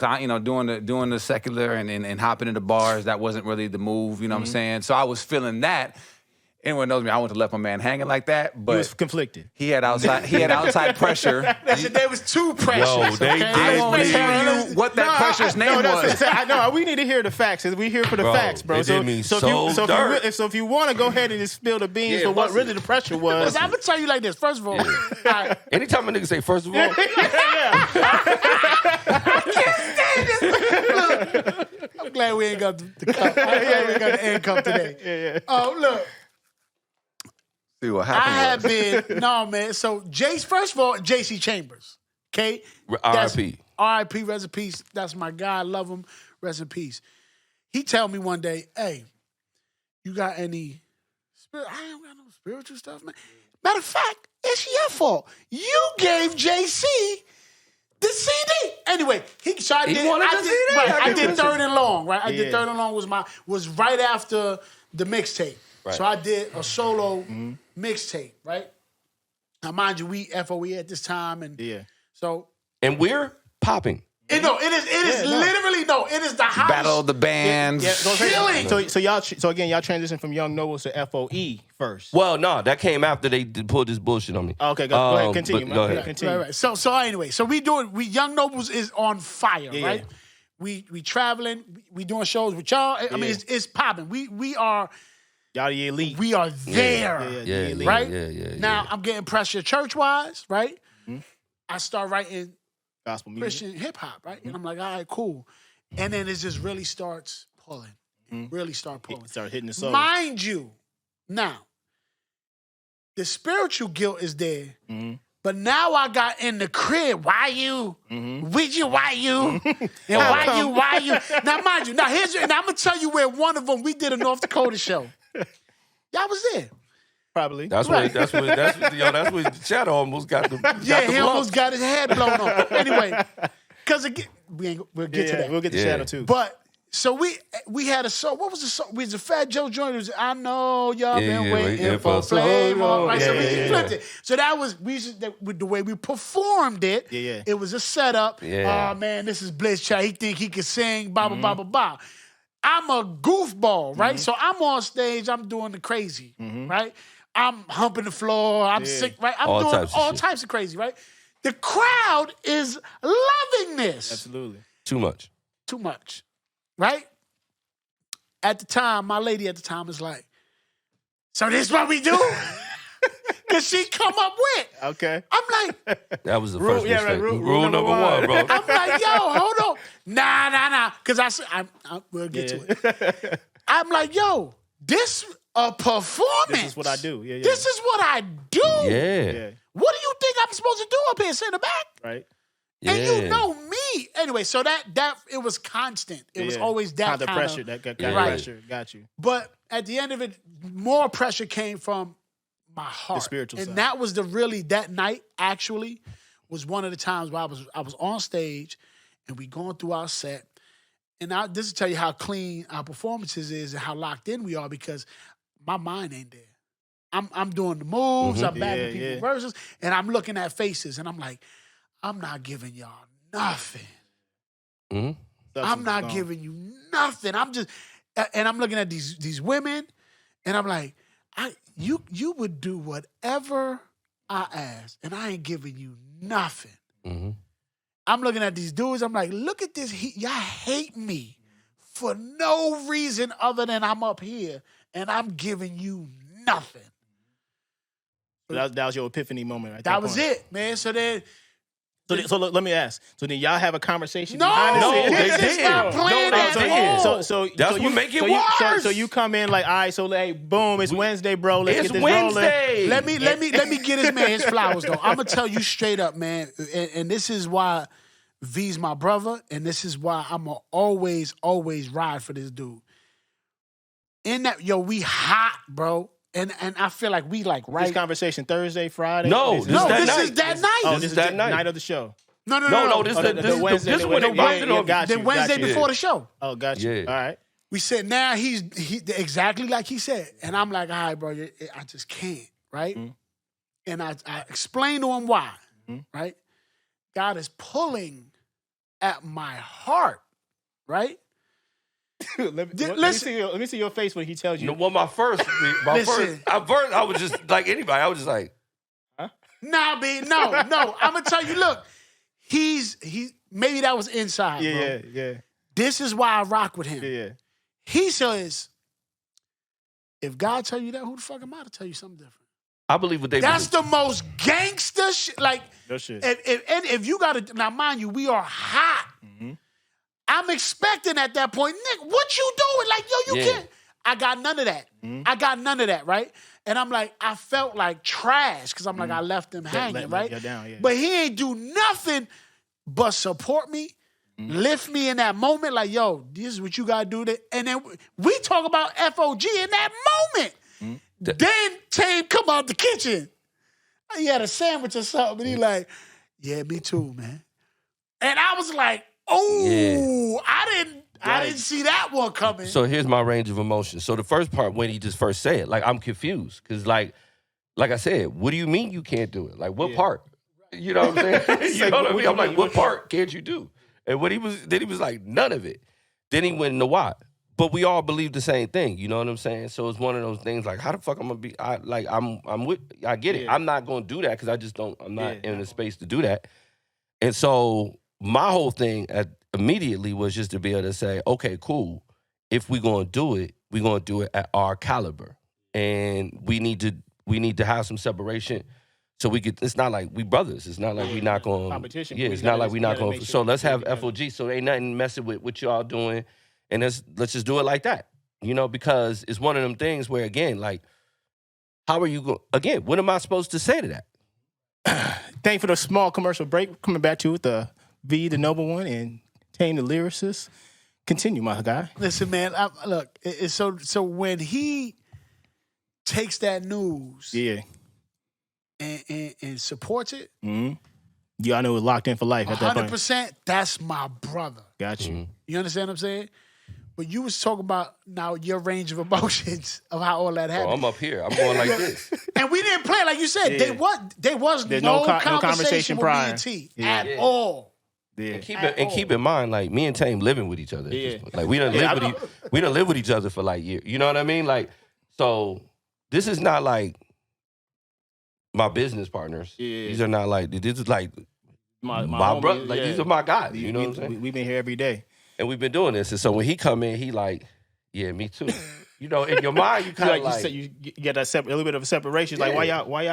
I doing the secular and hopping into bars that wasn't really the move. You know what I'm saying? So I was feeling that. Anyone knows me, I wouldn't have left my man hanging like that. But he was conflicted. He had outside pressure. There was two pressures. Yo, they did. I won't tell you what that pressure's name was. No, we need to hear the facts. We here for the facts, bro. It did me so if you want to go ahead and just spill the beans for what really the pressure was. I'm gonna tell you like this. First of all, anytime a nigga say first of all, I'm glad we ain't got the cup. I'm glad we ain't got the end cup today. Yeah. Oh, look. See what happened. Man. So first of all, JC Chambers. Okay? R.I.P. R.I.P. Rest in peace. That's my guy. I love him. Rest in peace. He tell me one day, hey, you got any spirit? I ain't got no spiritual stuff, man. Matter of fact, it's your fault. You gave JC the CD. Anyway, I did Third and Long, right? I did Third and Long was right after the mixtape. Right. So I did a solo mixtape, right? Now, mind you, we FOE at this time, and so and we're popping. It is the house Battle of the Bands. Chilling. So y'all transitioned from Young Nobles to FOE first. Well, no, that came after they pulled this bullshit on me. Okay, go ahead, continue. Go ahead. Continue. Right. So anyway, we Young Nobles is on fire, right? We traveling, we doing shows with y'all. I mean, it's popping. We are. Y'all the elite. We are there, right? Yeah. Now I'm getting pressure church-wise, right? Mm-hmm. I start writing gospel music, Christian hip hop, right? Mm-hmm. And I'm like, all right, cool. And then it just really starts pulling. Really start pulling. Start hitting the soul. Mind you, now the spiritual guilt is there. Mm-hmm. But now I got in the crib. Why you? Mm-hmm. With you? Why you? And why you? Now, mind you, now I'm gonna tell you where one of them we did a North Dakota show. Y'all was there. Probably. That's where Shadow almost got the. He almost got his head blown off. Anyway, because we'll get to that. We'll get to Shadow too. But so we had a song. What was the song? We was a Fat Joe joint. It was, I know y'all been waiting for flavor. Right? So we flipped it. So that was with the way we performed it. Yeah. It was a setup. Yeah. Oh man, this is Bliss Child. He think he can sing. Blah blah blah blah blah. I'm a goofball, right? So I'm on stage. I'm doing the crazy, right? I'm humping the floor. I'm sick, right? I'm doing all types of crazy, right? The crowd is loving this. Absolutely. Too much, right? At the time, my lady at the time was like, so this is what we do? Cause she come up with. Okay. I'm like, That was the Rule- first yeah, mistake. right, rule Rule number number one, bro. I'm like, yo, hold on. Nah. Cause we'll get to it. I'm like, yo, this a performance. This is what I do. Yeah. This is what I do. Yeah. What do you think I'm supposed to do up here? Sit in the back? Right. And Yeah. you know me. Anyway, so that it was constant. It was always that kind of kind pressure. of. That got Yeah. pressure. Got you. But at the end of it, more pressure came from my heart. spiritual and side. that was that night actually was one of the times where I was on stage and we going through our set. And this will tell you how clean our performances is and how locked in we are because my mind ain't there. I'm doing the moves, I'm backing people's verses, and I'm looking at faces, and I'm like, I'm not giving y'all nothing. Mhm. I'm not giving you nothing. I'm just, and I'm looking at these women, and I'm like, you would do whatever I ask, and I ain't giving you nothing. Mm-hmm. I'm looking at these dudes. I'm like, look at this. Y'all hate me for no reason other than I'm up here, and I'm giving you nothing. So that was your epiphany moment, right? That was it, man. So then. So let me ask. So then y'all have a conversation No, behind the scenes? this they is did. not planned No, at they did. all. So That's what make it worse. So you come in like, all right, so hey, boom, it's Wednesday, bro. Let's It's get this Wednesday. Let me get this man his flowers though. I'm gonna tell you straight up, man, and this is why V's my brother, and this is why I'm gonna always ride for this dude. In that, we hot, bro, and I feel like we like rolling. This right. conversation Thursday, Friday. No, Is this No, that this night. is that night. Oh, This this is is that the night. night of the show. No, No, this Oh, is the Wednesday, this is when it yeah, rounded yeah, off. got you. The Wednesday got you. before the show. Oh, got you. Yeah. All right. We said now he exactly like he said, and I'm like, all right, bro, I just can't, right? Mm-hmm. And I explained to him why, right? God is pulling at my heart, right? let me listen. let me see your face when he tells you. You know, well, my first, Listen. I was just like anybody. I was just like, Nah, B, no. I'm gonna tell you. Look, he's maybe that was inside, bro. Yeah. This is why I rock with him. Yeah. He says, if God tell you that, who the fuck am I to tell you something different? I believe what they That's believe. the most gangster shit. Like, No shit. if you got to, now mind you, we are hot. I'm expecting at that point, Nick, what you doing? Like, yo, you Yeah. can't. I got none of that. I got none of that, right? And I'm like, I felt like trash because I'm like, I left him hanging, right? you down, yeah. But he ain't do nothing but support me, lift me in that moment. Like, yo, this is what you got to do. And then we talk about FOG in that moment. Then Tame come out the kitchen. He had a sandwich or something. And he like, yeah, me too, man. And I was like, oh, Yeah. I didn't see that one coming. So here's my range of emotions. So the first part when he just first said, like, I'm confused because, like I said, what do you mean you can't do it? Like, what part? You know what I'm saying? You know what I mean? I'm like, what part can't you do? And then he was like, none of it. Then he went into why. But we all believe the same thing. You know what I'm saying? So it's one of those things like, how the fuck I'm gonna be? I get it. Yeah. I'm not gonna do that because I just don't. I'm not in the space to do that. And so my whole thing immediately was just to be able to say, okay, cool. If we're gonna do it, we're gonna do it at our caliber, and we need to have some separation. So we could. It's not like we brothers. It's not like we not going competition. Yeah, We it's gotta- not like we we not gotta going. make So sure let's we have together. FOG. So ain't nothing messing with what y'all doing, and let's just do it like that. You know, because it's one of them things where again, like, how are you going? Again, what am I supposed to say to that? Thank you for the small commercial break. Coming back to you with the V, the Noble One, and Tame, the lyricist. Continue, my guy. Listen, man, look, it's so when he takes that news Yeah. and supports it, Y'all know it was locked in for life at that point. 100%, that's my brother. Got you. You understand what I'm saying? But you was talking about now your range of emotions of how all that Oh, happened. I'm up here. I'm going like this. And we didn't play, like you said, Yeah. there was There's no no conversation conversation with prior. me and T Yeah. at all. Yeah. Keep in mind, like me and Tame living with each other. At this Yeah. point. Like we done live with each other for like years. You know what I mean? Like, so this is not like my business partners. Yeah. These are not like this is like my homie, brother. Like yeah. these are my guys. You know what I'm saying? We've been here every day. And we've been doing this. And so when he come in, he like, yeah, me too. you know, in your mind, you kind of like you get that a little bit of a separation. It's like why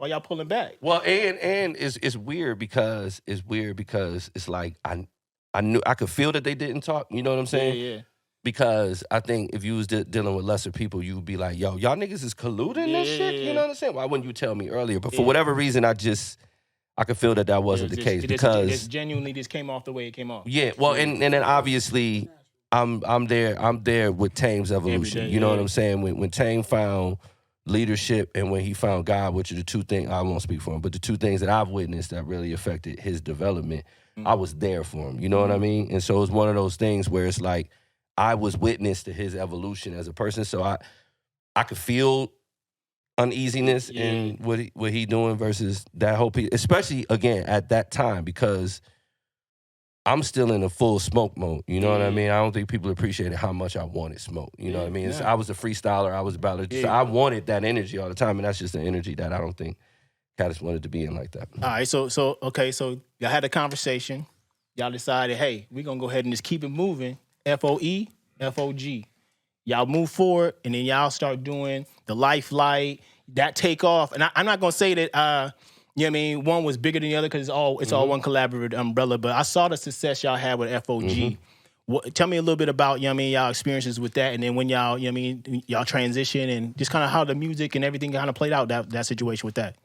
y'all pulling back? Well, and it's weird because it's like I knew I could feel that they didn't talk. You know what I'm saying? Yeah. Because I think if you was dealing with lesser people, you would be like, yo, y'all niggas is colluding this shit. You know what I'm saying? Why wouldn't you tell me earlier? But for whatever reason, I could feel that wasn't the case because it genuinely just came off the way it came off. Yeah, well, and then obviously I'm there with Tame's evolution. You know what I'm saying? When Tame found leadership and when he found God, which are the two things, I won't speak for him, but the two things that I've witnessed that really affected his development, I was there for him. You know what I mean? And so it was one of those things where it's like I was witness to his evolution as a person, so I could feel uneasiness in what he doing versus that whole piece, especially again at that time because I'm still in a full smoke mode. You know what I mean? I don't think people appreciated how much I wanted smoke. You know what I mean? I was a freestyler. I was about to. So I wanted that energy all the time, and that's just an energy that I don't think Caddis wanted to be in like that. All right, so y'all had a conversation. Y'all decided, hey, we're gonna go ahead and just keep it moving. FOE, FOG. Y'all move forward, and then y'all start doing the Life Light, that take off. And I'm not gonna say that you know what I mean, one was bigger than the other because it's all one collaborative umbrella. But I saw the success y'all had with FOG. Tell me a little bit about, you know what I mean, y'all experiences with that, and then when y'all, you know what I mean, y'all transition and just kind of how the music and everything kind of played out, that situation with that.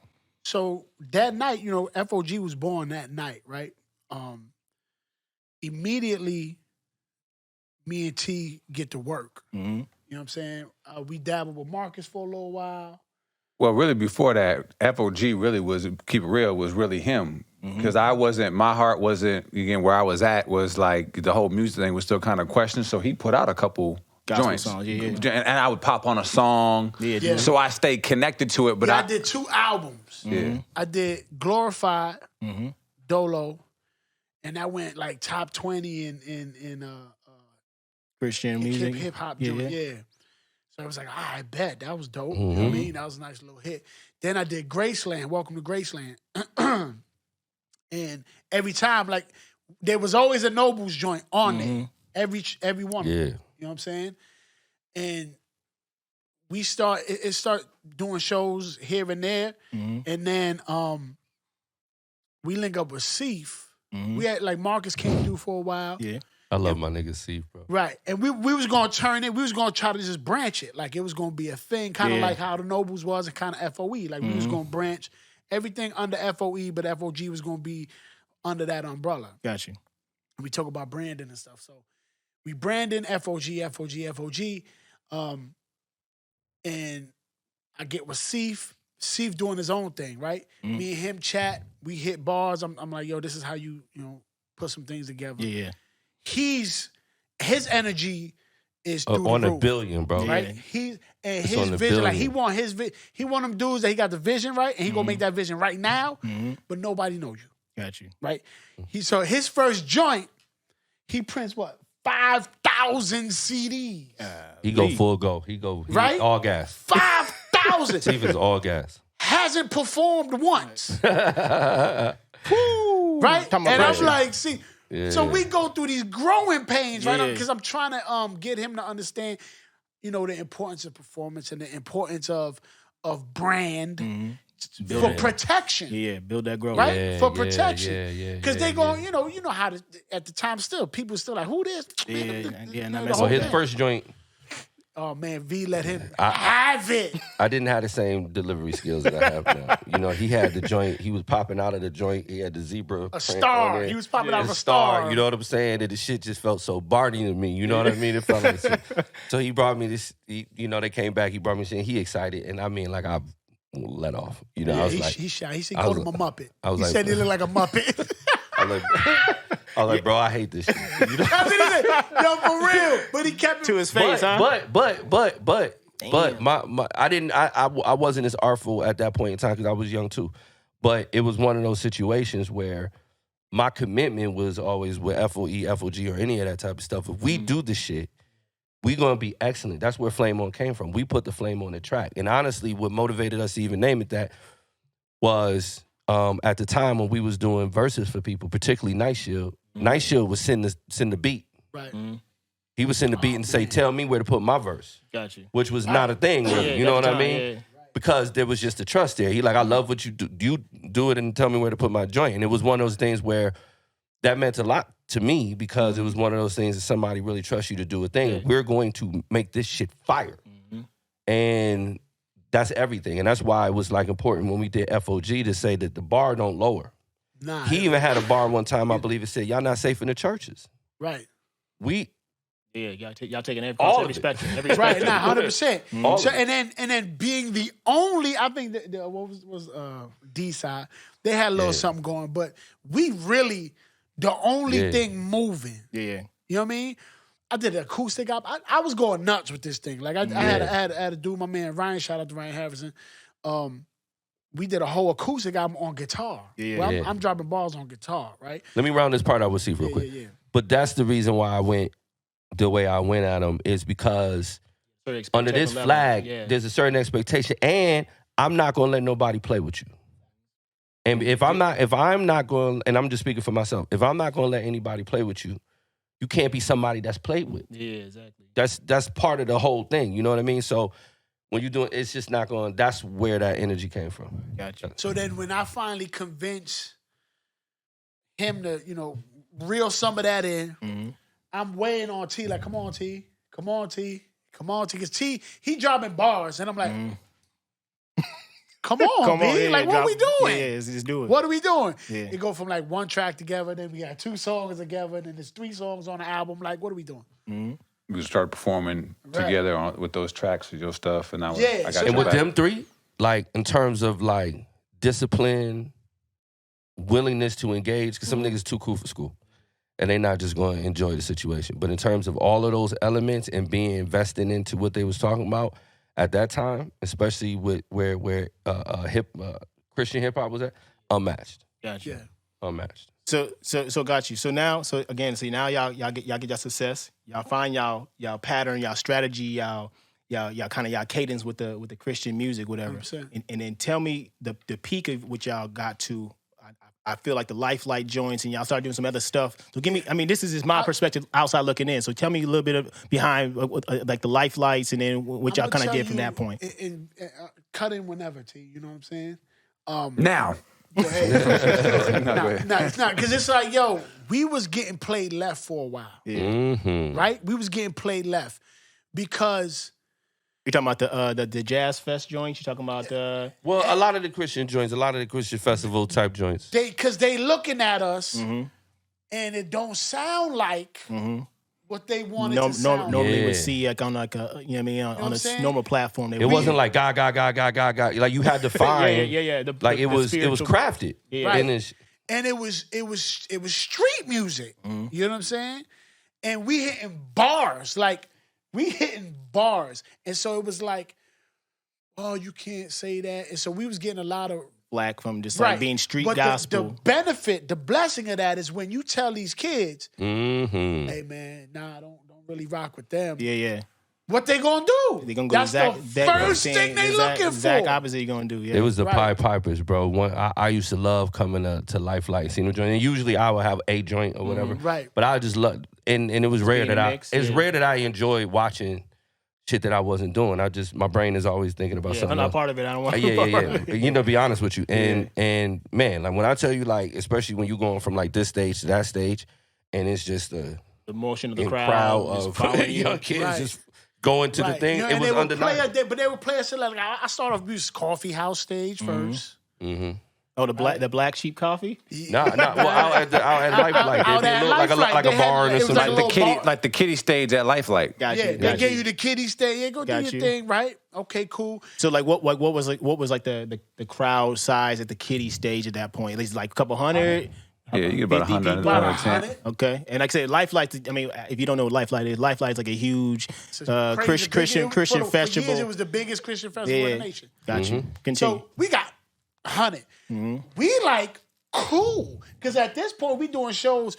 So that night, you know, FOG was born that night, right? Immediately, me and T get to work. You know what I'm saying? We dabbled with Marcus for a little while. Well, really, before that, FOG really was, keep it real, was really him. Because my heart wasn't, again, where I was at was like the whole music thing was still kind of questioned. So he put out a couple Gospel joints. songs, And I would pop on a song. Yeah. So I stayed connected to it. But I did 2 albums. I did Glorified, Dolo, and that went like top 20 in Christian music. hip hop joint. Yeah. So I was like, I bet that was dope. You know what I mean? That was a nice little hit. Then I did Graceland, Welcome to Graceland. And every time, like, there was always a Nobles joint on there. Every one. Yeah. You know what I'm saying? And we start doing shows here and there. And then we link up with Seif. We had, like, Marcus came through for a while. Yeah. I love my nigga Steve, bro. Right. And we was going to turn it. We was going to try to just branch it. Like, it was going to be a thing, kind of like how the Nobles was and kind of FOE. Like, we was going to branch everything under FOE, but FOG was going to be under that umbrella. Got you. And we talk about branding and stuff. So we branding FOG. And I get with Seif. Seif doing his own thing, right? Me and him chat. We hit bars. I'm like, yo, this is how you put some things together. Yeah. His energy is through on the a roof, billion, bro. right? Yeah. His on the vision, like billion. he want them dudes that he got the vision right, and he gonna make that vision right now, but nobody knows you, Got you. right? So his first joint, he prints what 5,000 CDs, He go full go. He Right? all gas. 5,000. Steve is all gas. Hasn't performed once, right? Talking about And I'm pressure. like, see. Yeah. So we go through these growing pains, right? Yeah. Because I'm trying to get him to understand, the importance of performance and the importance of brand for protection, Yeah, build that growth. right? Yeah, For yeah, protection. yeah, Because yeah, they go, you know how at the time still people still like, who this? Yeah, not the messing whole Well, his thing. first joint, Oh man, V let him have it. I didn't have the same delivery skills that I have now. You know, he had the joint. He was popping out of the joint. He had the zebra. print star. on there. He was popping out of The a star. You know what I'm saying? And the shit just felt so Barney to me. You know what I mean? It felt like shit. So he brought me this. They came back. He brought me shit. He excited, and I mean, like I let off. You know, I was like, He shy. He said, I called was him a Muppet. I was He like- said he looked like a Muppet. I was like, bro, I hate this shit. You know? That's what he said. Yo, for real. But he kept To it. his face, huh? But I wasn't as artful at that point in time because I was young too. But it was one of those situations where my commitment was always with FOE, FOG, or any of that type of stuff. If we do the shit, we gonna be excellent. That's where Flame On came from. We put the flame on the track. And honestly, what motivated us to even name it that was at the time when we was doing verses for people, particularly Night Shield. Night Shield was send the beat. Right. He would send the beat and say, tell me where to put my verse. Got you. Which was not a thing, really. You know what I mean? Yeah. Because there was just a trust there. He like, I love what you do. You do it and tell me where to put my joint. And it was one of those things where that meant a lot to me because it was one of those things that somebody really trusts you to do a thing. Yeah. We're going to make this shit fire. And that's everything. And that's why it was like important when we did FOG to say that the bar don't lower. Nah. He even had a bar one time, I believe it said, y'all not safe in the churches. Right. Yeah, y'all taking every spectrum. Right, nah, 100%. So of and then being the only, I think that what was D side, they had a little something going, but we really the only thing moving. Yeah. You know what I mean? I did an acoustic. I was going nuts with this thing. Like I had to do my man Ryan. Shout out to Ryan Harrison. We did a whole acoustic album on guitar. Yeah. Well, I'm dropping balls on guitar, right? Let me round this part out with Steve real quick. Yeah. But that's the reason why I went the way I went at him is because under this flag, there's a certain expectation, and I'm not gonna let nobody play with you. And if I'm not going, and I'm just speaking for myself, if I'm not gonna let anybody play with you, you can't be somebody that's played with. Yeah, exactly. That's part of the whole thing. You know what I mean? So when you're doing, it's just not going. That's where that energy came from. Gotcha. So then, when I finally convinced him to, reel some of that in, I'm weighing on T, like, come on, T. Because T, he dropping bars, and I'm like, come on, B. Like, what are we doing? Yeah, just do it. What are we doing? Yeah. It go from like one track together, then we got 2 songs together, then there's 3 songs on the album. Like, what are we doing? We started performing together with those tracks with your stuff, and I got so you And with back. them three, like in terms of like discipline, willingness to engage, because some niggas too cool for school. And they not just going to enjoy the situation. But in terms of all of those elements and being invested into what they was talking about at that time, especially with where Christian hip hop was at, unmatched. Gotcha. Yeah. Unmatched. So got you. So now y'all get your success. Y'all find y'all pattern, y'all strategy, y'all kind of y'all cadence with the Christian music, whatever. 100%. And then tell me the peak of what y'all got to. I feel like the Lifelight joints, and y'all started doing some other stuff. So give me, this is just my perspective outside looking in. So tell me a little bit of behind like the Lifelights, and then what y'all kind of did from that point. Cut in whenever, T. You know what I'm saying? Now. No, ahead. it's not. Because it's like, we was getting played left for a while. Mm-hmm. Right? We was getting played left because... You talking about the Jazz Fest joints? You talking about the... Well, a lot of the Christian joints, a lot of the Christian festival type joints. Because they looking at us, and it don't sound like what they wanted to sound. Normally would see like on like a, on a normal platform. It wasn't like ga. Like you had to find. yeah. It was crafted. Yeah. Right. And it was street music. You know what I'm saying? And we hitting bars. Like, we hitting bars. And so it was like, oh, you can't say that. And so we was getting a lot of flack from just like being street but gospel. The benefit, the blessing of that is when you tell these kids, hey man, don't really rock with them. Yeah. What they gonna do? They gonna go That's the first thing they looking for. Exact opposite you gonna do. Yeah. It was the Pied Pipers, bro. I used to love coming to Lifelight, seeing the joint. And usually I would have a joint or whatever. Right. But I just loved, and it was rare that rare that I enjoyed watching shit that I wasn't doing. My brain is always thinking about something I'm not else. part of it. I don't want to be part of it. Be honest with you. And man, like when I tell you, like, especially when you're going from like this stage to that stage, and it's just the motion of the crowd of young kids just going to the thing. It was undeniable. But they would play us like, I started off music coffee house stage first. Mm-hmm. Oh, the black sheep coffee? Nah. Well, out at Lifelight, Out they at look like Lifelight. a barn or It was something. like The kiddie stage at Lifelight. They gave you the kiddie stage. Yeah, go do your thing, right? Okay, cool. So like what was the crowd size at the kiddie stage at that point? At least like a couple hundred. Yeah, you get about 100, 110. Okay, and like I said, Lifelight. I mean, if you don't know what Lifelight is, Lifelight is like a huge Christian festival. For years, it was the biggest Christian festival in the nation. Got you. Continue. So we got 100. We like cool because at this point we doing shows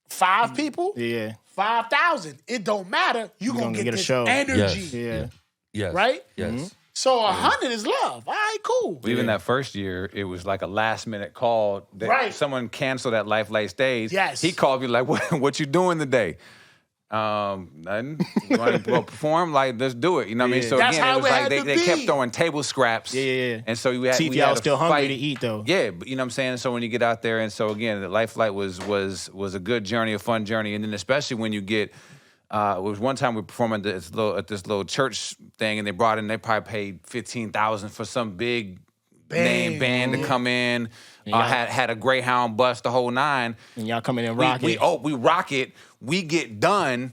5 people. Yeah. 5,000. It don't matter. You gonna get a this show. energy. Yeah. Yes. Right? Yes. So 100 is love. All right, cool. Even that first year, it was like a last minute call. That Right. Someone canceled that Lifelight stage. Yes. He called me like, what you doing today? Nothing. You want to perform? Like, let's do it. You know what I mean? So That's again, how it was it like had to they kept be. throwing table scraps. Yeah. And so we had See if we y'all had still a hungry fight. to eat though. Yeah, but you know what I'm saying? So when you get out there, and so again, the Life Flight was a good journey, a fun journey. And then especially when you get, it was one time we performed at this little church thing, and they probably paid $15,000 for some big name band to come in. Had a Greyhound bus, the whole nine. And y'all come in and rock it. We rock it. We get done.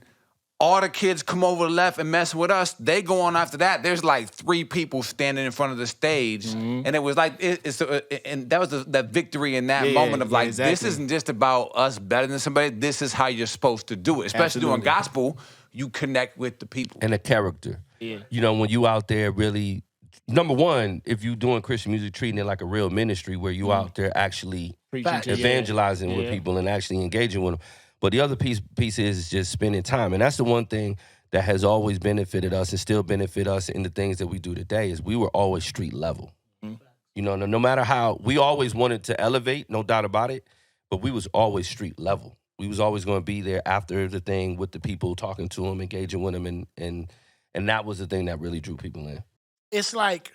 All the kids come over the left and mess with us. They go on after that. There's like 3 people standing in front of the stage, and it was like and that was that victory in that moment of like, exactly. this isn't just about us better than somebody. This is how you're supposed to do it. Especially doing gospel, you connect with the people And a character. Yeah. You know, when you out there really, number one, if you doing Christian music, treating it like a real ministry where you out there actually Preaching to evangelizing with people and actually engaging with them. But the other piece is just spending time. And that's the one thing that has always benefited us and still benefit us in the things that we do today is we were always street level. You know, no matter how, we always wanted to elevate, no doubt about it, but we was always street level. We was always going to be there after the thing with the people, talking to them, engaging with them, and that was the thing that really drew people in. It's like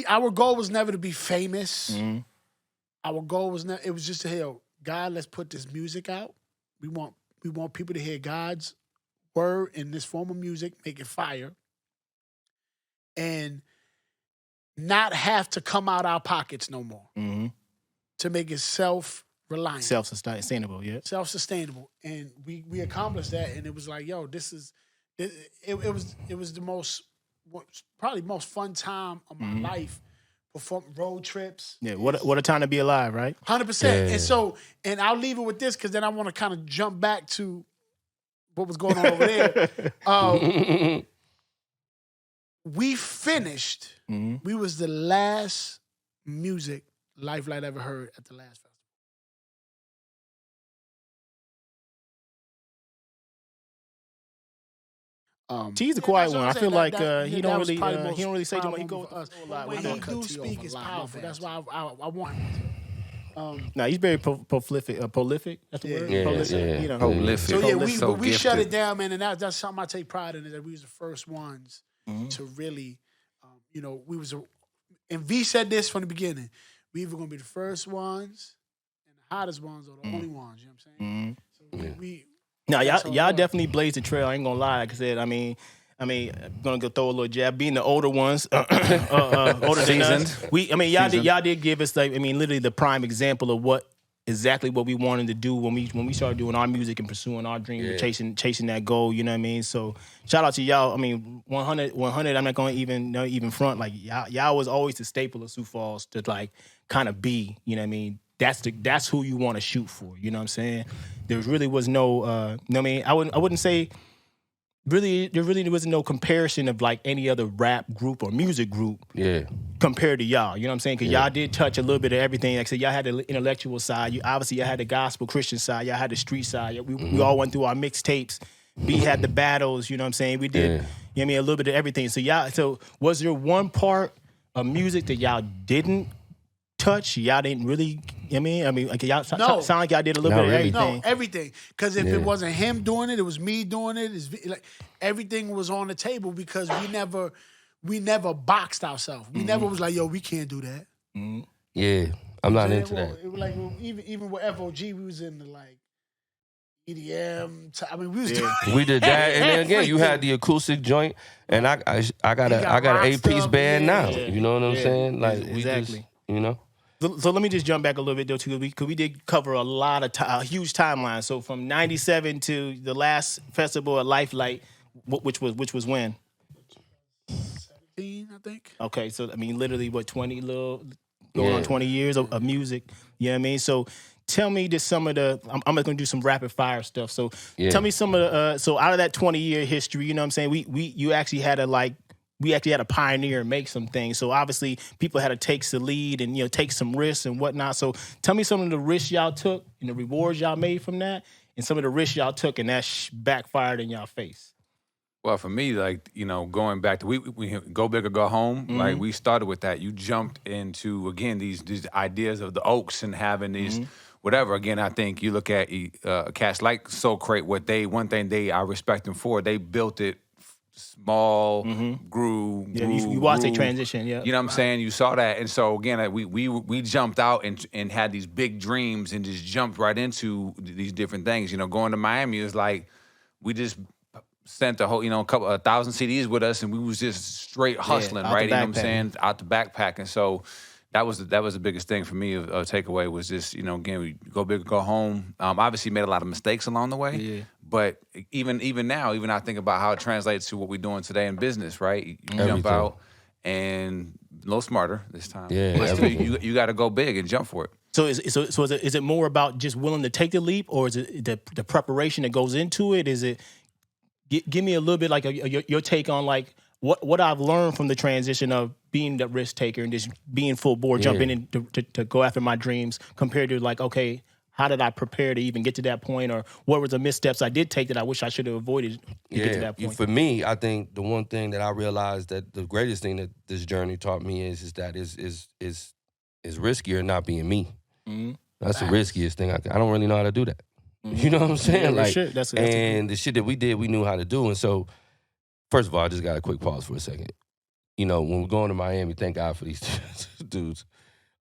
our goal was never to be famous. Our goal was it was just to hear, God, let's put this music out. We want people to hear God's word in this form of music, make it fire, and not have to come out our pockets no more to make it self-reliant. Self-sustainable, yeah. Self-sustainable. And we accomplished that, and it was like, yo, it was the probably most fun time of my life. Perform road trips. Yeah, what a time to be alive, right? 100%. And I'll leave it with this because then I want to kind of jump back to what was going on over there. We finished. We was the last music Life Light ever heard at the last festival. He's the quiet one. I feel like he don't was probably most really say too much. He powerful goes for us. a lot. When he do speak, it's powerful. That's why I want him. No, he's very prolific. Prolific. That's the word. Yeah, Prolific. yeah. You know. Prolific. So yeah, So we shut gifted. it down, man, and that's something I take pride in. Is that we was the first ones to really, and V said this from the beginning. We either gonna be the first ones and the hottest ones, or the only ones. You know what I'm saying? So we Now, that's y'all all definitely blazed the trail. I ain't gonna lie. Like I said, I mean, I'm gonna go throw a little jab. Being the older ones, older than us, y'all did give us literally the prime example of exactly what we wanted to do when we started doing our music and pursuing our dream, chasing that goal. You know what I mean? So shout out to y'all. I mean, 100. I'm not gonna even front. Like y'all was always the staple of Sioux Falls to like kind of be. You know what I mean? That's who you want to shoot for. You know what I'm saying? There really was no. I wouldn't say. Really, there wasn't no comparison of like any other rap group or music group compared to y'all. You know what I'm saying? Because y'all did touch a little bit of everything. Like I said, y'all had the intellectual side. Y'all had the gospel Christian side. Y'all had the street side. We all went through our mixtapes. We had the battles. You know what I'm saying? We did. You know what I mean? A little bit of everything. So was there one part of music that y'all didn't touch? Y'all didn't really. Like y'all sound like y'all did a little bit of everything. No, everything. Because if it wasn't him doing it was me doing it. Like everything was on the table because we never boxed ourselves. We never was like, yo, we can't do that. Yeah, I'm not into that. It was like even with FOG, we was in the like EDM. We was doing We did that, and then again, you had the acoustic joint, and I got an rock 8-piece stuff, band now. yeah. You know what I'm saying? Like exactly. we just, So let me just jump back a little bit though too, because we did cover a lot of a huge timeline. So from '97 to the last festival at Life Light, which was when? 17, I think. Okay, so literally 20 going on 20 years of music. You know what I mean? So tell me just some of the. I'm just gonna do some rapid fire stuff. So tell me some of the. So out of that 20-year history, you know what I'm saying? You actually had to we actually had to pioneer and make some things. So obviously people had to take the lead and, take some risks and whatnot. So tell me some of the risks y'all took and the rewards y'all made from that and some of the risks y'all took and that backfired in y'all face. Well, for me, going back to we go big or go home. Like we started with that. You jumped into again these ideas of the Oaks and having these whatever. Again, I think you look at cats like Soul Crate. One thing I respect them for, they built it small, grew. Yeah, grew, you watch grew. the transition. Yeah, You know what I'm saying? You saw that, and so again, we jumped out and had these big dreams and just jumped right into these different things. You know, going to Miami is like we just sent a whole, a couple 1,000 CDs with us, and we was just straight hustling, out the right? You know what I'm backpack. saying? Out the backpack, and so that was the biggest thing for me. A takeaway was just, again, we go big or go home. Obviously, made a lot of mistakes along the way. Yeah. But even now, I think about how it translates to what we're doing today in business, right? You jump Everything. out and a little smarter this time. Yeah, but still, everything. you got to go big and jump for it. So is it more about just willing to take the leap, or is it the preparation that goes into it? Is it give me a little bit like your take on like what I've learned from the transition of being the risk taker and just being full board, jumping in to go after my dreams, compared to like, okay, how did I prepare to even get to that point, or what were the missteps I did take that I wish I should have avoided to get to that point? For me, I think the one thing that I realized that the greatest thing that this journey taught me is that is riskier not being me. Mm-hmm. That's the riskiest thing. I don't really know how to do that. You know what I'm saying? Yeah, like, shit. That's the shit that we did, we knew how to do. And so, first of all, I just got a quick pause for a second. When we're going to Miami, thank God for these dudes.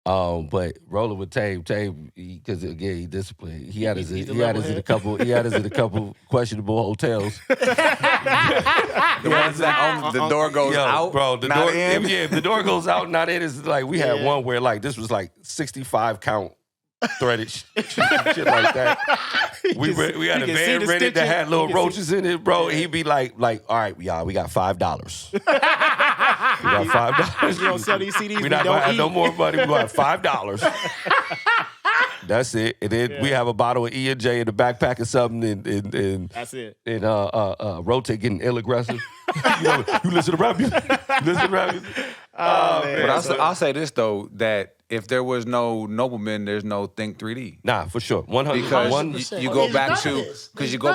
But rolling with Tabe, because again, he disciplined. He had us in a couple questionable hotels. The ones that the door goes out, bro. The not door, in. if the door goes out, not in. It's like we had one where like this was like 65 count threaded shit like that. We had a van rented that had little roaches in it, bro. He'd be like, all right, y'all, we got $5. We got $5. You don't sell these CDs. We're not gonna have no more money. We got $5. That's it. And then we have a bottle of E&J in the backpack or something, and that's it. And rotate getting ill aggressive. You listen to rap music. But I'll say this though, that if there was no NobleMen, there's no Think 3D. Nah, for sure. 100. Because you go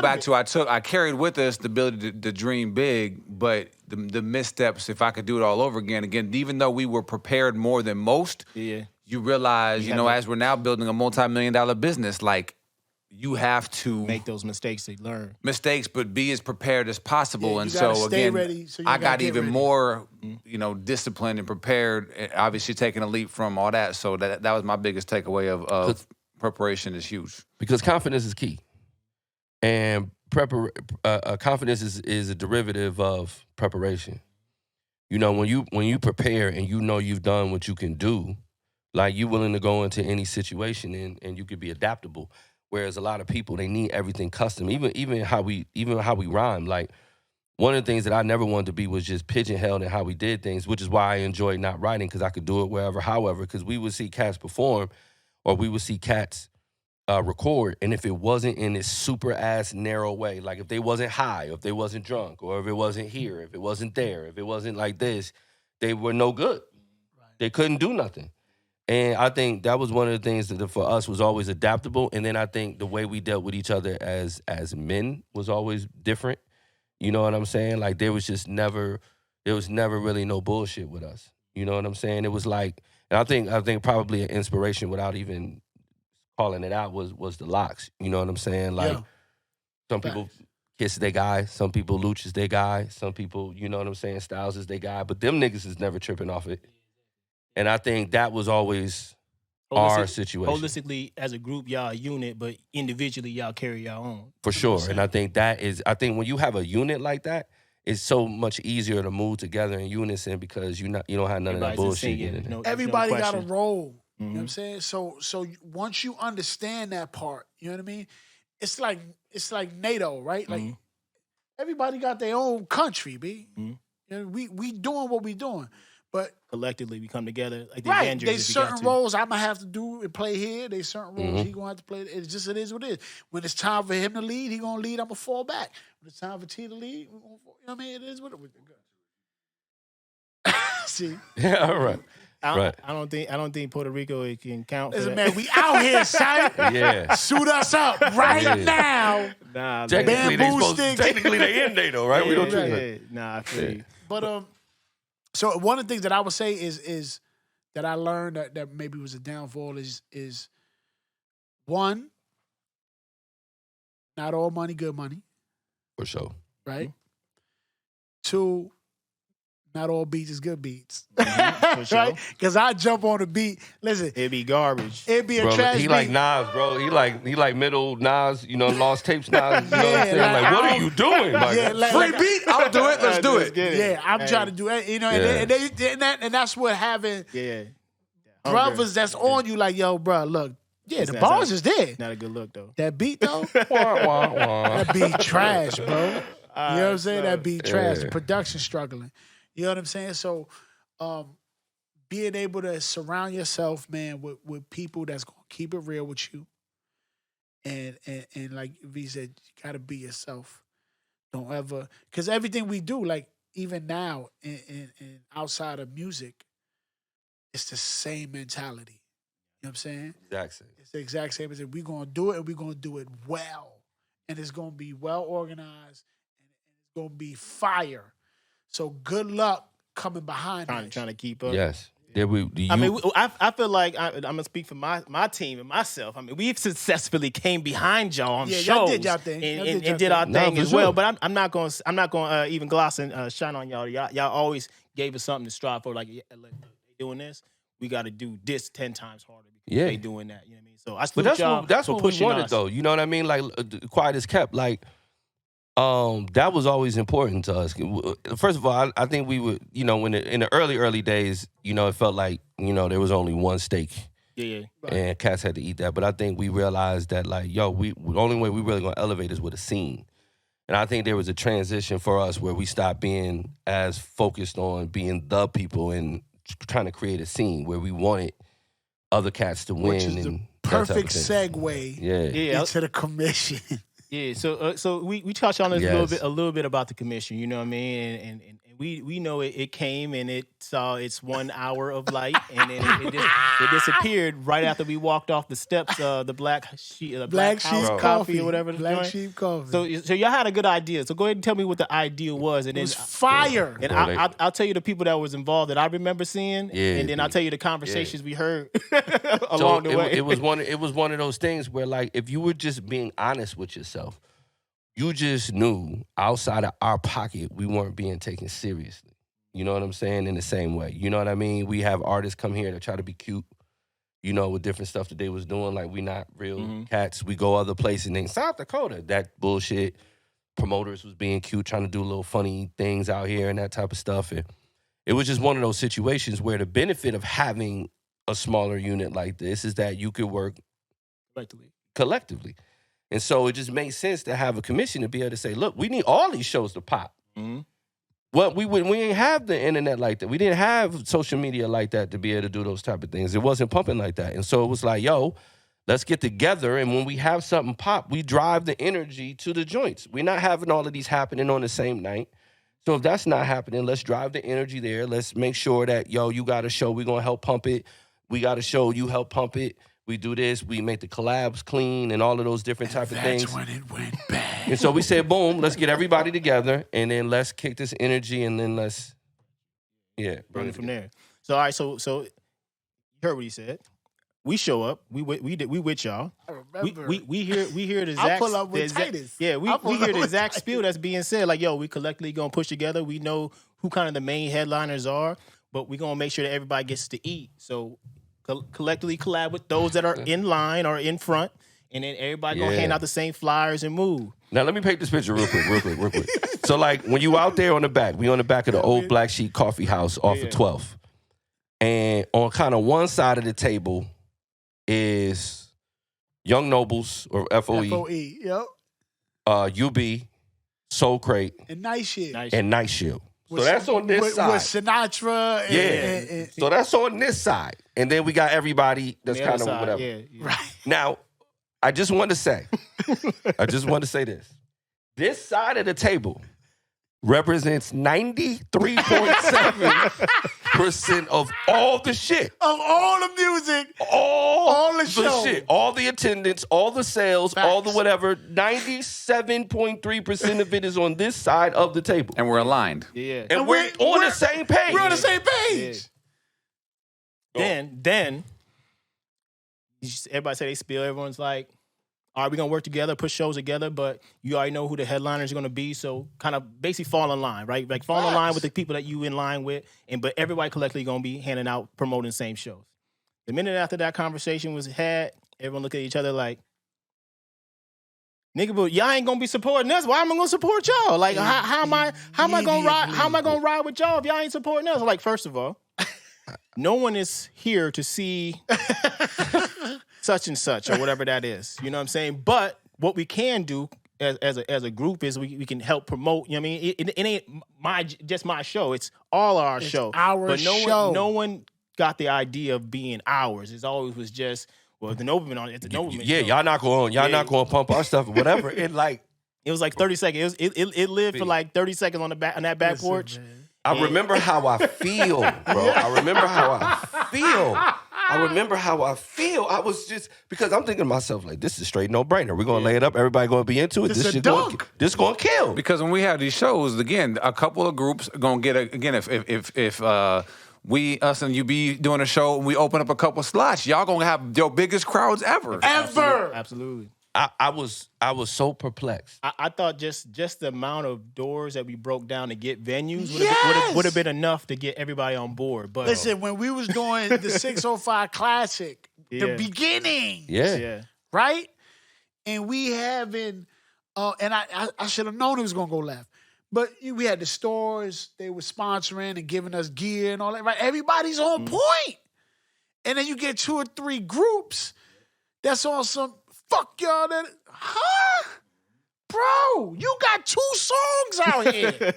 back to I carried with us the ability to dream big, but the missteps, if I could do it all over again, even though we were prepared more than most, you realize, as we're now building a multi-million-dollar business, like you have to make those mistakes to learn. But be as prepared as possible. Yeah, and you gotta so stay again, ready, so you I gotta got get even ready. more, disciplined and prepared. Obviously, taking a leap from all that. So that was my biggest takeaway of preparation is huge. Because confidence is key, and confidence is a derivative of preparation. When you prepare and you've done what you can do, like you're willing to go into any situation and you could be adaptable. Whereas a lot of people, they need everything custom. Even how we rhyme. Like one of the things that I never wanted to be was just pigeonholed in how we did things, which is why I enjoyed not writing, because I could do it wherever, however, because we would see cats perform or we would see cats record, and if it wasn't in this super ass narrow way, like if they wasn't high, or if they wasn't drunk, or if it wasn't here, if it wasn't there, if it wasn't like this, they were no good. They couldn't do nothing. And I think that was one of the things that for us was always adaptable. And then I think the way we dealt with each other as men was always different. You know what I'm saying? Like there was never really no bullshit with us. You know what I'm saying? It was like, and I think probably an inspiration without even calling it out was the locks. You know what I'm saying? Like some people Kiss their guy, some people Luch is their guy, some people, you know what I'm saying, Styles is their guy, but them niggas is never tripping off it. And I think that was always our situation. Holistically, as a group, y'all a unit, but individually, y'all carry your own. For sure. And I think when you have a unit like that, it's so much easier to move together in unison because you don't have none of that bullshit in it. Everybody got a role. You know what I'm saying? So once you understand that part, you know what I mean? It's like NATO, right? Like everybody got their own country, B. You know, we doing what we doing. But collectively we come together like the right, Avengers. There's certain roles I'm gonna have to do and play here. There's certain roles he gonna have to play. It is what it is. When it's time for him to lead, he gonna lead. I'm gonna fall back. When it's time for T to lead, you know what I mean? It is what it is. See? Yeah, all right. I don't think Puerto Rico can count. Listen, man, we out here, son. Yeah. Suit us up right now. Nah, technically they in NATO, right? We don't do that. Nah, I feel you. But so one of the things that I would say is that I learned that maybe was a downfall is One, not all money, good money, For sure. right? Two, not all beats is good beats, for sure. right? Because I jump on a beat. Listen, It'd be garbage. it'd be a Bro, trash he beat. like Nas, bro. He like middle Nas, Lost Tapes Nas. You know what I'm saying? like, Like, what I are you doing? Like, Yeah, like- Free beat, I'll do it. Let's do Let's it. get Yeah, I'm Hey, trying to do it. You know, and that's what having Yeah. brothers that's on you like, yo, bro, look, yeah, the That's bars not- is there. Not a good look though. That beat though, wah, wah, wah. that beat trash, bro. You know what I'm saying? so- That beat trash. The Yeah. production struggling. You know what I'm saying? So, being able to surround yourself, man, with people that's gonna keep it real with you, and like V said, you gotta be yourself. Don't ever, because everything we do, like even now, in outside of music, it's the same mentality. You know what I'm saying? Jackson. It's the exact same as if we're gonna do it and we're gonna do it well. And it's gonna be well organized and it's gonna be fire. So good luck coming behind Trying us. to keep up. Yes. Yeah, I mean, I feel like I'm gonna speak for my team and myself. I mean, we've successfully came behind y'all on Yeah, shows y'all did y'all thing. Y'all and did y'all did our thing. No, thing for as sure. well. But I'm not gonna even gloss and shine on y'all. Y'all always gave us something to strive for. Like, yeah, look, they doing this, we got to do this 10 times harder because Yeah. they doing that. You know what I mean? So I But salute y'all that's for what we pushing wanted us. though. You know what I mean? Like quiet as kept. Like that was always important to us. First of all, I think we would, when in the early days, it felt like, there was only one steak Yeah. and cats had to eat that. But I think we realized that like, the only way we really gonna elevate is with a scene. And I think there was a transition for us where we stopped being as focused on being the people and trying to create a scene where we wanted other cats to win. Which is the and that type of perfect thing. segue Yeah. into the commission. Yeah, so we touched on this Yes. a little bit about the commission, you know what I mean, and we know it came and it saw its 1 hour of light, and then it disappeared right after we walked off the steps. The Black Sheep Sheep Coffee or whatever. the Black joint. Sheep Coffee. So y'all had a good idea. So go ahead and tell me what the idea was, and it then was fire. and Bro, they- I'll tell you the people that was involved that I remember seeing, Yeah, and then I'll tell you the conversations we heard So along the way. it was one of those things where like if you were just being honest with yourself, you just knew outside of our pocket we weren't being taken seriously. You know what I'm saying? In the same way. You know what I mean? We have artists come here that try to be cute, with different stuff that they was doing. Like we not real cats. We go other places. And in South Dakota, that bullshit, promoters was being cute, trying to do little funny things out here and that type of stuff. And it was just one of those situations where the benefit of having a smaller unit like this is that you could work collectively. And so it just made sense to have a commission to be able to say, look, we need all these shows to pop. Well, we didn't have the internet like that. We didn't have social media like that to be able to do those type of things. It wasn't pumping like that. And so it was like, yo, let's get together. And when we have something pop, we drive the energy to the joints. We're not having all of these happening on the same night. So if that's not happening, let's drive the energy there. Let's make sure that, you got a show, we're going to help pump it. We got a show, you help pump it. We do this, we make the collabs clean and all of those different type of things. That's when it went bad. And so we said, boom, let's get everybody together and then let's kick this energy and then let's, bring it from there. So all right, so you heard what he said. We show up. We with y'all. I remember. We hear the I exact. pull up with the exact- Titus. Yeah, we I pull hear up the with exact Titus. spiel that's being said. Like, yo, we collectively gonna push together. We know who kind of the main headliners are, but we gonna make sure that everybody gets to eat. So collectively collab with those that are in line or in front, and then everybody gonna Yeah. hand out the same flyers and move. Now let me paint this picture real quick. So like when you out there on the back, we on the back of the old Black Sheep Coffee House off of 12th. And on kind of one side of the table is Young Nobles or FOE, FOE, yep. UB, Soul Crate, And nice shit. Nice. and Night Shield. So With- that's on this with side. Sinatra. And, Yeah. and- So that's on this side. And then we got everybody that's The kind other of side, whatever. yeah. right. Now, I just want to say this. This side of the table represents 93.7% of all the shit. Of all the music, All the show. shit. All the attendance, all the sales, all the Facts. whatever. 97.3% of it is on this side of the table. And we're aligned. Yeah. And we're on the same page. we're on the same page. Then everybody say they spill. Everyone's like, all right, we're going to work together, put shows together, but you already know who the headliners are going to be. So kind of basically fall in line, right? Like fall in line with the people that you in line with. But everybody collectively going to be handing out, promoting the same shows. The minute after that conversation was had, everyone looked at each other like, nigga, but y'all ain't going to be supporting us. Why am I going to support y'all? Like, how am I going to ride with y'all if y'all ain't supporting us? Like, first of all, no one is here to see such and such or whatever that is. You know what I'm saying? But what we can do as a group is we can help promote. You know what I mean? It ain't just my show. It's all our show. Our show. No one got the idea of being ours. It always was just, well, the NobleMen on it. It's the NobleMen Yeah, show. y'all not going to pump our stuff or whatever. And like, It was like 30 seconds. It lived for like 30 seconds on that back porch. Man. I remember how I feel, bro. I remember how I feel. I was just, because I'm thinking to myself, like, this is straight no-brainer. We're going to lay it up. Everybody going to be into it. This a shit dunk. This going to kill. Because when we have these shows, again, a couple of groups are gonna get if us and you be doing a show and we open up a couple slots, y'all gonna have your biggest crowds ever. Absolutely. I was so perplexed. I thought just the amount of doors that we broke down to get venues Yes! would have been enough to get everybody on board. But Listen, when we was doing the 605 Classic, the Yeah. beginning, yeah. right? And we having, and I should have known it was gonna go left. But we had the stores, they were sponsoring and giving us gear and all that, right? Everybody's on point. And then you get 2 or 3 groups that's on some, fuck y'all, that, huh? Bro, you got 2 songs out here.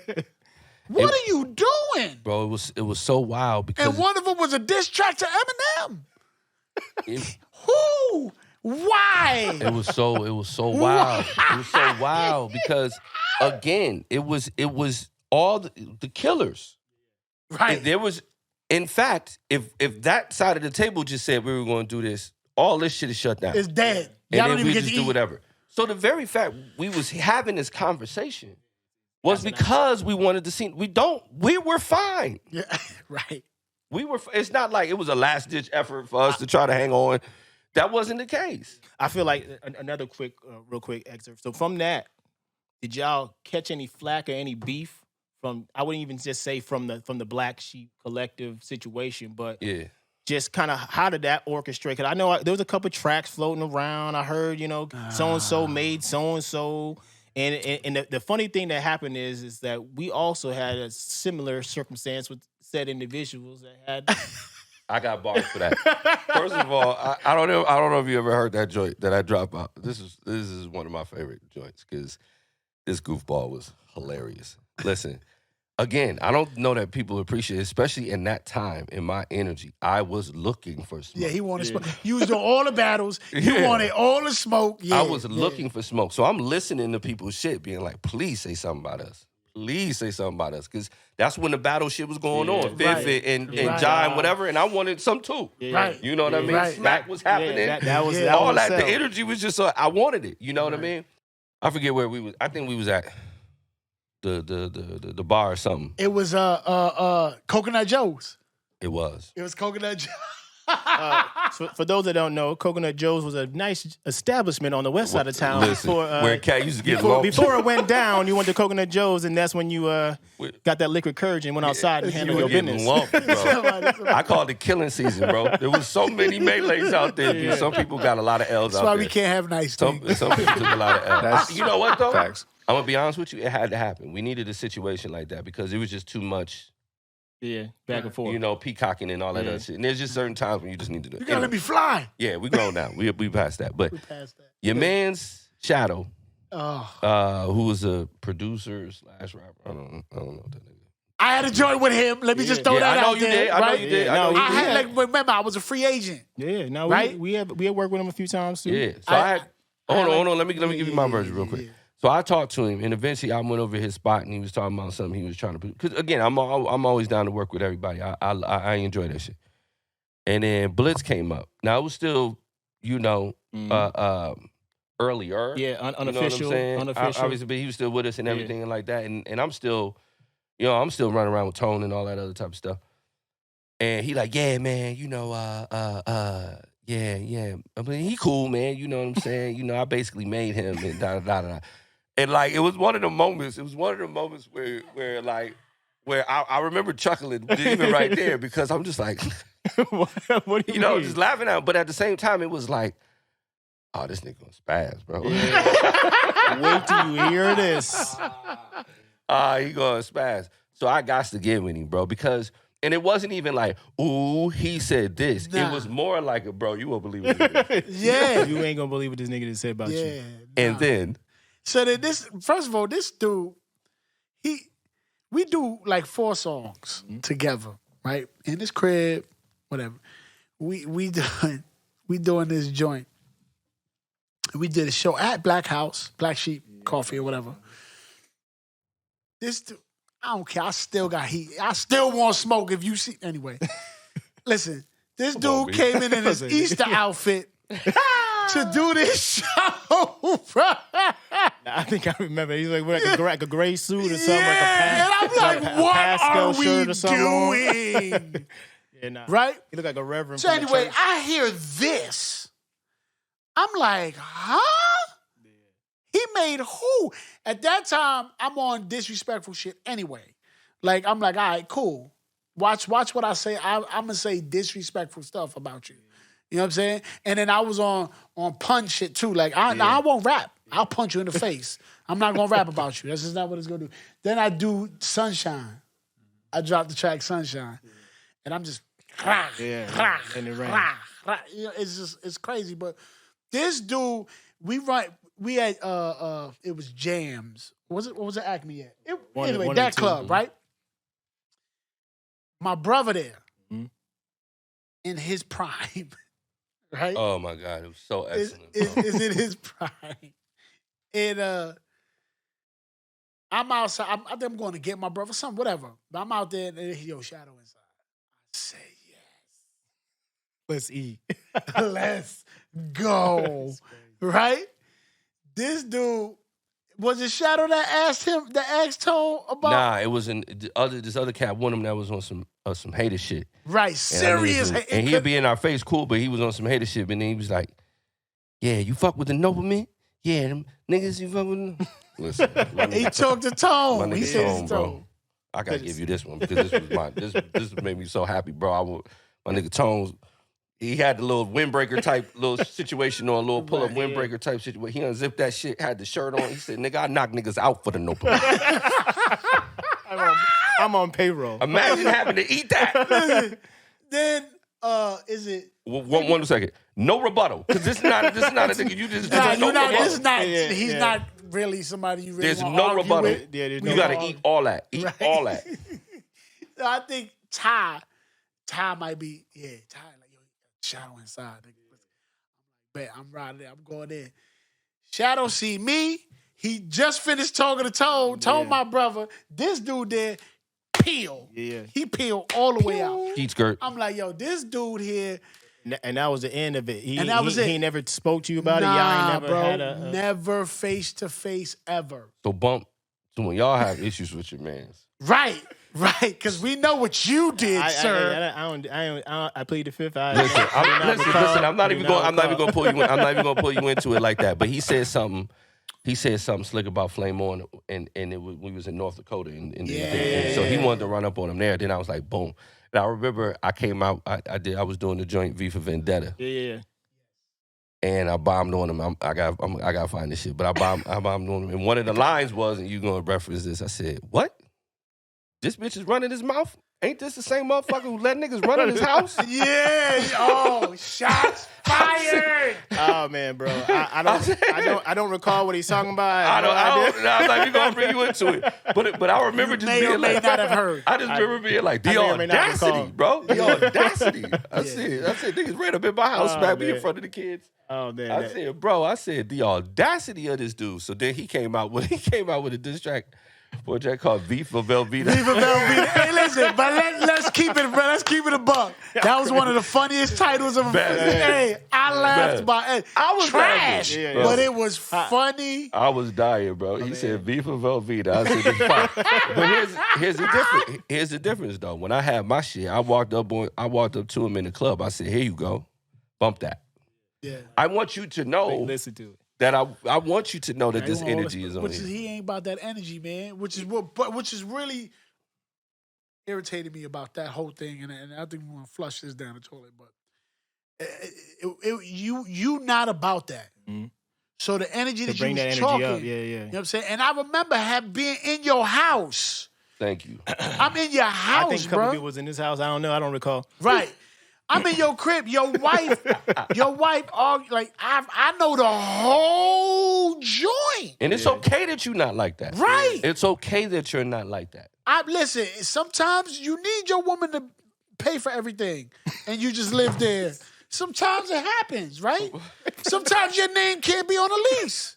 What are you doing? Bro, it was so wild because And one of them was a diss track to Eminem. it, Who? Why? it was so wild. It was so wild because again, it was all the killers. Right. There was, in fact, if that side of the table just said we were going to do this, all this shit is shut down. It's dead. And Y'all then don't even we get just to do eat. whatever. So the very fact we was having this conversation was because we wanted to see. We were fine. Yeah, right. It's not like it was a last ditch effort for us to try to hang on. That wasn't the case. I feel like another real quick excerpt. So from that, did y'all catch any flack or any beef from? I wouldn't even just say from the Black Sheep Collective situation, but Yeah. just kind of how did that orchestrate? Because I know there was a couple tracks floating around. I heard so and so made so and so, and the funny thing that happened is that we also had a similar circumstance with said individuals that had. I got bars for that. First of all, I don't know if you ever heard that joint that I dropped out. This is one of my favorite joints because this goofball was hilarious. Listen, again, I don't know that people appreciate it, especially in that time, in my energy. I was looking for smoke. Yeah, he wanted smoke. You was doing all the battles. You Yeah. wanted all the smoke. Yeah, I was looking for smoke. So I'm listening to people's shit, being like, please say something about us. Please say something about us. Because that's when the battle shit was going on. Fifth Right. and Right. Jai and whatever. And I wanted some too. Right. You know what I mean? Right. Smack was happening. that was all was that. The sell. energy was just, I wanted it. You know what I mean? I forget where we was. I think we was at the bar or something. It was Coconut Joe's. It was. It was Coconut Joe's. For those that don't know, Coconut Joe's was a nice establishment on the west side of town. Listen, where Cat used to get lumped. Before it went down, you went to Coconut Joe's, and that's when you got that liquid courage and went outside and handled your Getting business. lumped, bro. I called it killing season, bro. There was so many melees out there. Dude. Some people got a lot of L's That's out why there. we can't have nice things. Some people took a lot of L's. That's You know what, though? facts. I'm going to be honest with you. It had to happen. We needed a situation like that because it was just too much, Yeah, back and forth. peacocking and all that other shit. And there's just certain times when you just need to do it. You gotta let me fly. Yeah, we grown now. We passed that. But We passed that. your man's Shadow, Oh. who was a producer / rapper. I don't know what that nigga. I had a joint with him. Let me just throw that I know out you there. did. I know right? you did. Yeah, I know no, you I did. had remember I was a free agent. Yeah, no, Right? we had worked with him a few times too. Yeah. So I had. Hold on. Let me give you my yeah, version real quick. yeah. So I talked to him, and eventually I went over his spot, and he was talking about something he was trying to put. Because again, I'm always down to work with everybody. I enjoy that shit. And then Blitz came up. Now it was still, earlier. Yeah, unofficial. You know what I'm saying? Unofficial. Obviously, but he was still with us and everything and like that. And I'm still, I'm still running around with Tone and all that other type of stuff. And he like, yeah, man, yeah. I mean, he cool, man. You know what I'm saying? You know, I basically made him and da. And like, it was one of the moments. It was one of the moments where I remember chuckling even right there because I'm just like, what do you know, just laughing at him. But at the same time, it was like, oh, this nigga gonna spaz, bro. Wait till you hear this. He gonna spaz. So I got to get with him, bro, because, and it wasn't even like, ooh, he said this. Nah. It was more like, bro, you won't believe what he did. Yeah. You ain't gonna believe what this nigga just said about you. And then, So that this, first of all, this dude, we do like 4 songs together, right? In this crib, whatever. We doing this joint. We did a show at Black House, Black Sheep Coffee or whatever. This dude, I don't care. I still got heat. I still want smoke if you see. Anyway, listen, this dude came in his Easter outfit to do this show, bro. I think I remember. He's like wearing like a gray suit or something, And I'm like, a what pastel are we shirt or something on. doing? Yeah, nah. Right? He look like a reverend. So from the anyway, church. I hear this. I'm like, huh? He made who? At that time, I'm on disrespectful shit anyway. Like, I'm like, all right, cool. Watch what I say. I'm going to say disrespectful stuff about you. You know what I'm saying? And then I was on punch shit too. Like, I won't rap. I'll punch you in the face. I'm not going to rap about you. That's just not what it's going to do. Then I do Sunshine. I dropped the track Sunshine. And I'm just, and it rained. you know, it's crazy. But this dude, we had it was Jams. What was it Acme at? Anyway, one that and two. club, right? My brother there, in his prime, right? oh my God, it was so excellent. is in his prime. And I'm outside. I think I'm going to get my brother something, whatever. But I'm out there and yo, Shadow inside. I say Let's eat. yes. Let's go. Right? This dude, was it Shadow that asked Tone about? Nah, it was this other cat, one of them that was on some hater shit. Right, And serious. and he'd be in our face cool, but he was on some hater shit. And then he was like, yeah, you fuck with the NobleMen? Yeah, them niggas you fuck with them? Listen, He talked to Tone. my He nigga said Tone, it's bro. Tone. I gotta give you this one because this was this made me so happy, bro. My nigga Tones, he had the little windbreaker type little situation on, a little pull-up windbreaker type situation. He unzipped that shit, had the shirt on. He said, nigga, I knock niggas out for the NobleMen. I'm on payroll. Imagine having to eat that. Then, is it? One second. No rebuttal. Because this is not a nigga. You just Nah, no you're not. rebuttal. This is not. Yeah, He's yeah. not really somebody you really There's want no to argue rebuttal. with. Yeah, there's You no gotta eat all that. Eat Right. all that. So I think Ty might be. Yeah, Ty like yo, Shadow inside. Bet I'm riding there. I'm going in. Shadow see me. He just finished talking to Tone. Tone, my brother. This dude there, peel. Yeah. He peeled all the way out. Eat skirt. I'm like, yo, this dude here. And that was the end of it. And that was it. He never spoke to you about it. Nah, Y'all ain't never bro, had a never face to face ever. So bump. So when y'all have issues with your mans. Right, because we know what you did, sir. I plead the fifth. Listen, I'm not even gonna pull you in. I'm not even gonna pull you into it like that. But he said something. He said something slick about Flame On, and we was in North Dakota, and so he wanted to run up on him there. Then I was like, boom. And I remember I came out. I was doing the joint V for Vendetta. Yeah. And I bombed on him. I gotta find this shit. But I bombed on him. And one of the lines was, and you gonna reference this. I said, "What? This bitch is running his mouth? Ain't this the same motherfucker who let niggas run in his house?" Yeah. Oh, shots fired. Oh man, bro. I don't recall what he's talking about. I'm not even gonna bring you into it. But I remember just May being or may like, not have heard. I just remember being like, the may or may not recall. audacity, bro. The audacity. I said, niggas ran up in my house, smacked me in man. front of the kids. Oh man. I said, the audacity of this dude. So then he came out with a diss track for a track called V for Velveeta. Viva Velveeta. Hey, listen, but let's keep it, bro. Let's keep it a buck. That was one of the funniest titles of a Bad. Hey, I laughed Bad. about it. I was trash, laughing, but it was funny. I was dying, bro. He said V for Velveeta. I said, this fine. But here's the difference though. When I had my shit, I walked up to him in the club. I said, here you go. bump that. Yeah. I want you to know Listen to it. that I want you to know that this He want all energy is on Which you. is he ain't about that energy, man. Which is really irritated me about that whole thing, and I think we want to flush this down the toilet. But you not about that. Mhm. So the energy To that bring you that was energy talking, up, yeah. you know what I'm saying. And I remember being in your house. Thank you. I'm in your I house, think a couple bro. people was in this house. I don't know. I don't recall. Right. I'm in your crib. Your wife, I know the whole joint. And it's okay that you're not like that. Right. It's okay that you're not like that. Listen, sometimes you need your woman to pay for everything and you just live there. Sometimes it happens, right? Sometimes your name can't be on a lease.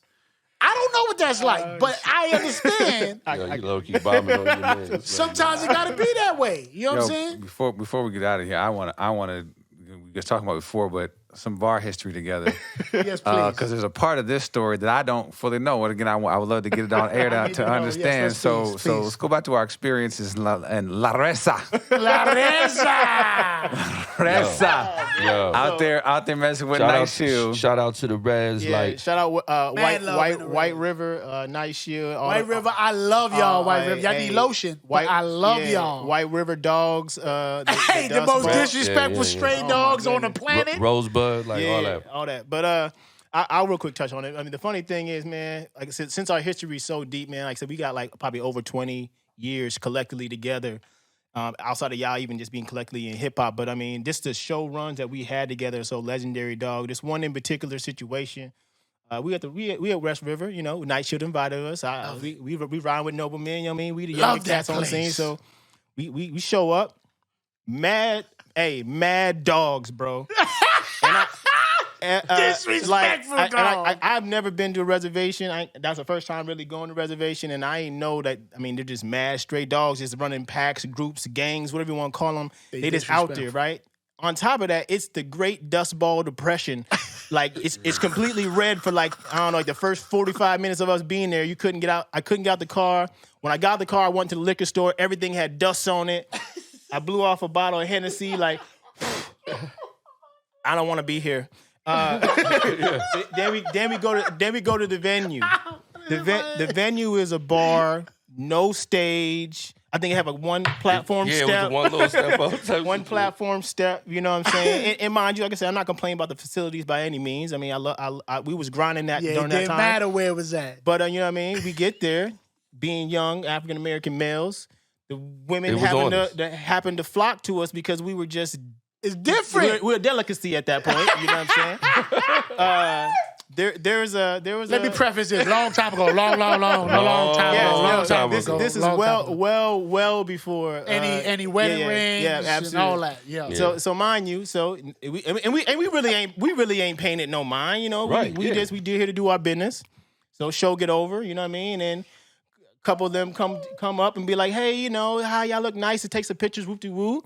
I don't know what that's like, but I understand. Yo, you low-key bombing on your man. Sometimes it gotta be that way. You know what I'm saying? Before we get out of here, I want to. We were talking about before, but some VAR history together. Yes, please. Because there's a part of this story that I don't fully know. And again, I would love to get it on air I need to to know. understand. Yes, please. So let's go back to our experiences in La Reza. La Reza. Reza. Yo. Out there messing with Nice Shield. Shout out to the Reds. Yeah, Like, shout out Man love in the White River. River, Nice Shield. White River, I love y'all, White River. Y'all need lotion, but I love y'all. White River dogs. Hey, the Dust most Bowl. disrespectful stray dogs on the planet. Rosebud, like all that. all that. But I'll real quick touch on it. I mean, the funny thing is, man, like I said, since our history is so deep, man, like I said, we got like probably over 20 years collectively together. Outside of y'all even just being collectively in hip hop, but I mean, just the show runs that we had together, so legendary, dog. This one in particular situation, we at West River, you know, Night Shield invited us. We ride with NobleMen, you know what I mean? We the young Love that cats on the scene, place. so we show up, mad dogs, bro. Disrespectful dog. I've never been to a reservation. That's the first time really going to reservation, and I ain't know that. I mean, they're just mad stray dogs, just running packs, groups, gangs, whatever you want to call them. They just out there, right? On top of that, it's the Great Dust Ball Depression. Like it's completely red for like I don't know, like the first 45 minutes of us being there. You couldn't get out. I couldn't get out the car. When I got out the car, I went to the liquor store. Everything had dust on it. I blew off a bottle of Hennessy. Like I don't want to be here. Then we go to the venue. The venue is a bar, no stage. I think it have a one platform Yeah, step. it was one little step up. One platform step, you know what I'm saying? And mind you, like I said, I'm not complaining about the facilities by any means. I mean, we was grinding that Yeah, it during that didn't time. matter where it was at. But you know what I mean? We get there, being young African American males, the women It was on us. happened to flock to us because we were just It's different. we're a delicacy at that point. You know what I'm saying? There was Let me preface this. Long time ago. Long time Yeah, ago. Long no, time this ago. this is Long time ago. well before Any wedding rings and all that. Yeah. So mind you, we really ain't painted no mind, you know. Right, We did here to do our business. So show get over, you know what I mean? And a couple of them come up and be like, hey, you know, how y'all look nice to take some pictures, whoop-de-woo.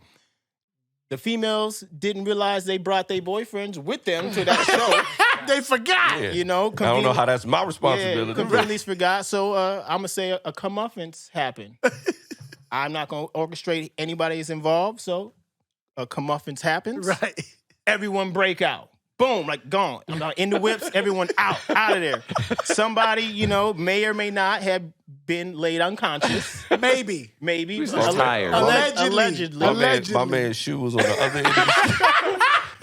The females didn't realize they brought their boyfriends with them to that show. They forgot. Yeah. You know, I don't know how that's my responsibility. Yeah, completely forgot. So I'm gonna say a comeuppance happened. I'm not gonna orchestrate anybody that's involved. So a comeuppance happens. Right. Everyone break out. Boom, like gone. I'm not in the whips. Everyone out of there. Somebody, you know, may or may not have been laid unconscious. Maybe. just tired. Allegedly. My man's shoe was on the other end of the street.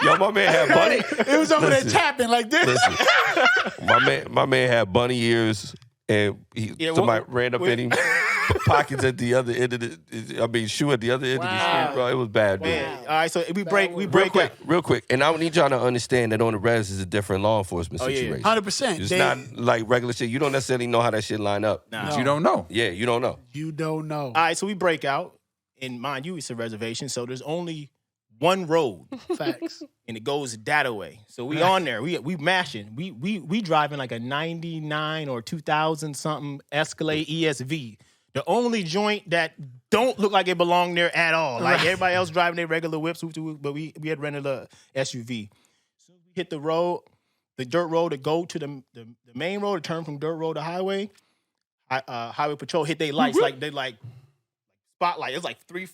Yo, my man had bunny. It was over Listen. there tapping like this. Listen, my man had bunny ears, and somebody ran up in him. Pockets at the other end of shoe at the other end of the street, bro. It was bad, dude. Man, all right, so we break Real quick, and I need y'all to understand that on the res is a different law enforcement yeah. situation. 100%. It's not like regular shit. You don't necessarily know how that shit line up. But you don't know. Yeah, you don't know. You don't know. All right, so we break out, and mind you, it's a reservation, so there's only one road, Facts. and it goes that way. So we on there, we mashing, we driving like a 99 or 2000 something Escalade ESV, the only joint that don't look like it belonged there at all. Like everybody else driving their regular whips, but we had rented a SUV. So we hit the road, the dirt road to go to the main road, to turn from dirt road to highway. Highway patrol hit their lights like they like spotlight. It was like three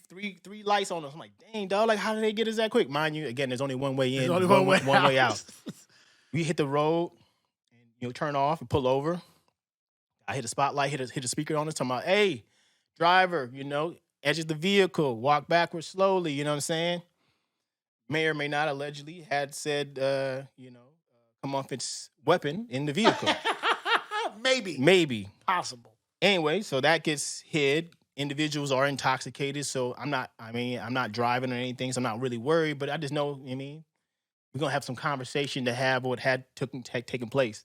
lights on us. I'm like, dang, dog, like how did they get us that quick? Mind you, again, there's only one way in, There's only one way out. We hit the road and turn off and pull over. I hit a spotlight, hit a speaker on us, talking about, hey, driver, edges the vehicle, walk backwards slowly, you know what I'm saying? May or may not allegedly had said, come off its weapon in the vehicle. Maybe. Possible. Anyway, so that gets hid. Individuals are intoxicated, so I'm not driving or anything, so I'm not really worried, but I just know, we're going to have some conversation to have what had taken place.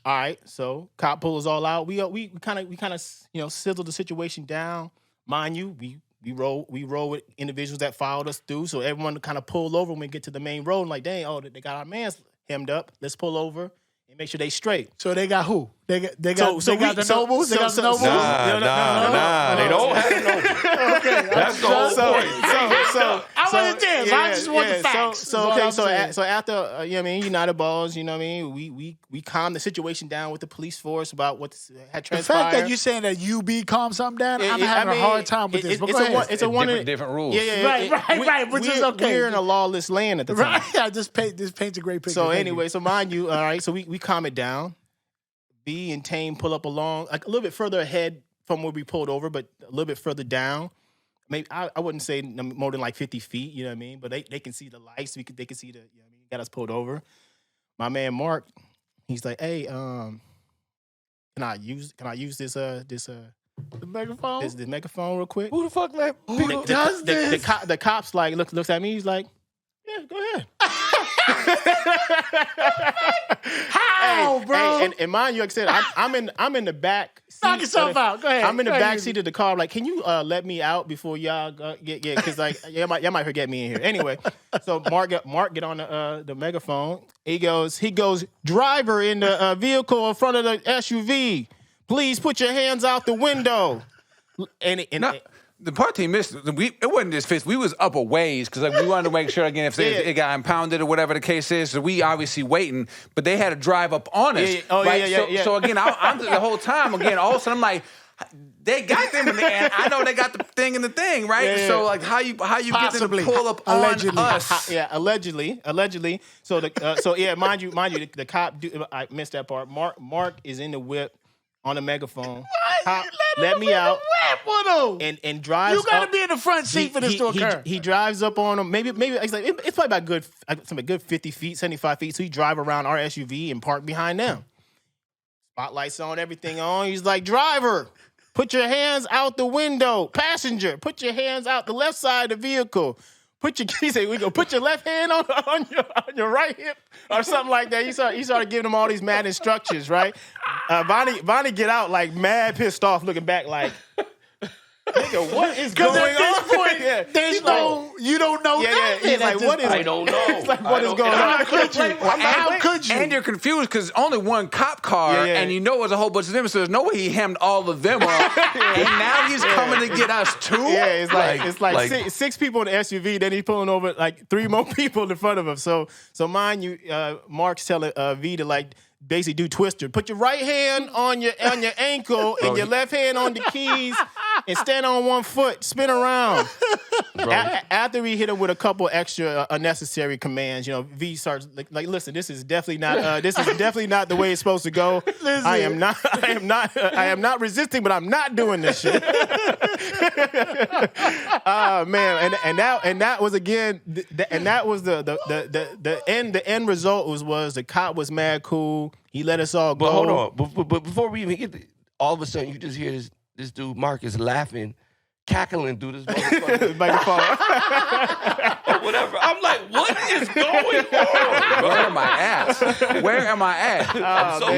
All right, so cop pulls us all out. We kind of sizzle the situation down. Mind you, we roll with individuals that followed us through, so everyone kind of pulled over when we get to the main road. And like, dang, they got our mans hemmed up. Let's pull over and make sure they straight. So they got who? They got the Nobles? Nah, They got the Nobles? They don't have the Nobles. Okay. That's the whole point. I wasn't there. I just want the facts. So after United Balls, we calmed the situation down with the police force about what had The transpired. fact that you're saying that UB calmed something down, I'm having a hard time with this. But go ahead. It's a different rules. Right, which is okay. We're in a lawless land at the time. Right, yeah, this paints a great picture. So Thank anyway, you. so mind you, all right, so we calm it down. B and Tame pull up along, like a little bit further ahead from where we pulled over, but a little bit further down. Maybe I wouldn't say more than like 50 feet, you know what I mean? But they can see the lights. They can see got us pulled over. My man Mark, he's like, hey, can I use this The megaphone? this megaphone real quick? Who the fuck let Who does this? The cops like looks at me. He's like, yeah, go ahead. How, bro? And mind you, like I said, I'm in the back seat. Knock yourself out. Go ahead. I'm in the Go back ahead. seat of the car. Like, can you let me out before y'all get because like y'all might forget me in here. Anyway, so Mark get on the megaphone. He goes, driver in the vehicle in front of the SUV. Please put your hands out the window. The part he missed, it wasn't just fist. We was up a ways because we wanted to make sure again if it got impounded or whatever the case is. So we obviously waiting, but they had to drive up on us. So again, I'm the whole time again. All of a sudden I'm like, they got them in the and I know they got the thing in the thing, right? Yeah. So like how you get them to pull up Allegedly. on us? Yeah, allegedly. So mind you, the cop. I missed that part. Mark is in the whip on the megaphone. Cop, let me out. And drives. You gotta up. be in the front seat for this to occur. He drives up on him. Maybe it's probably about good 50 feet, 75 feet. So he drive around our SUV and park behind them. Spotlights on, everything on. He's like, driver, put your hands out the window. Passenger, put your hands out the left side of the vehicle. He said, we go put your left hand on your right hip or something like that. He started giving them all these mad instructions, right? Bonnie get out like mad pissed off, looking back like, nigga, what is going Because at this on? point, you don't know nothing. He's like, what is? I don't know. It's like, what is going on? How could you? How could you? And you're confused because only one cop car, and you know it's a whole bunch of them. So there's no way he hemmed all of them up, and now he's coming to get us too. Yeah, it's like six people in the SUV. Then he's pulling over like 3 more people in front of him. So mind you, Mark's telling V to like basically do Twister. Put your right hand on your ankle and your left hand on the keys and stand on one foot. Spin around. After we hit him with a couple extra unnecessary commands, V starts like, listen, this is definitely not the way it's supposed to go. I am not resisting, but I'm not doing this shit. Man, and that was again, that was the end result was the cop was mad cool. He let us all go. But hold on, but before we even get all of a sudden you just hear this dude Marcus laughing, cackling through this microphone. Whatever. I'm like, what is going on? Where am I at? Where am I at? I'm so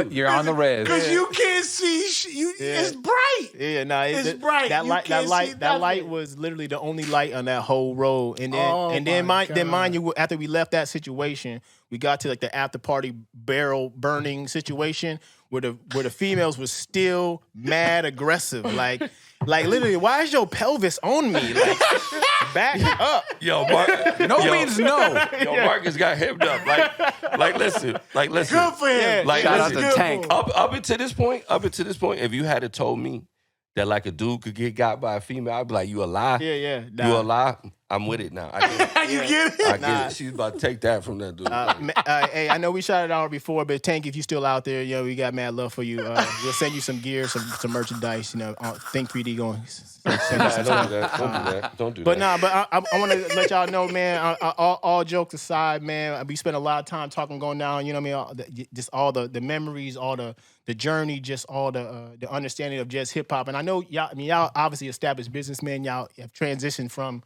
you're on the res. Because you can't see. It's bright. Yeah, It's bright. That You light, can't see that light nothing. was literally the only light on that whole road. And then, mind you, after we left that situation, we got to like the after party barrel burning situation where the females were still mad aggressive, like literally, why is your pelvis on me? Like, back up. Yo, Mark. Means no. Yo, Marcus got hemmed up. Like listen. Good for him. Like, Shout out listen, to Tank. Up until this point, if you had told me that like a dude could get got by a female, I'd be like, you a lie? Yeah. You a lie? I'm with it now. I get it. You get it? I get it. She's about to take that from that dude. Hey, I know we shouted out before, but Tank, if you still out there, we got mad love for you. We'll send you some gear, some merchandise. Think 3D going. Send you Nah, some don't stuff. do that. Don't do that. Don't do But that. I want to let y'all know, man. All jokes aside, man, we spent a lot of time talking, going down. You know what I mean? Just all the memories, all the journey, just all the understanding of just hip hop. And I know y'all. I mean, y'all obviously established businessmen. Y'all have transitioned from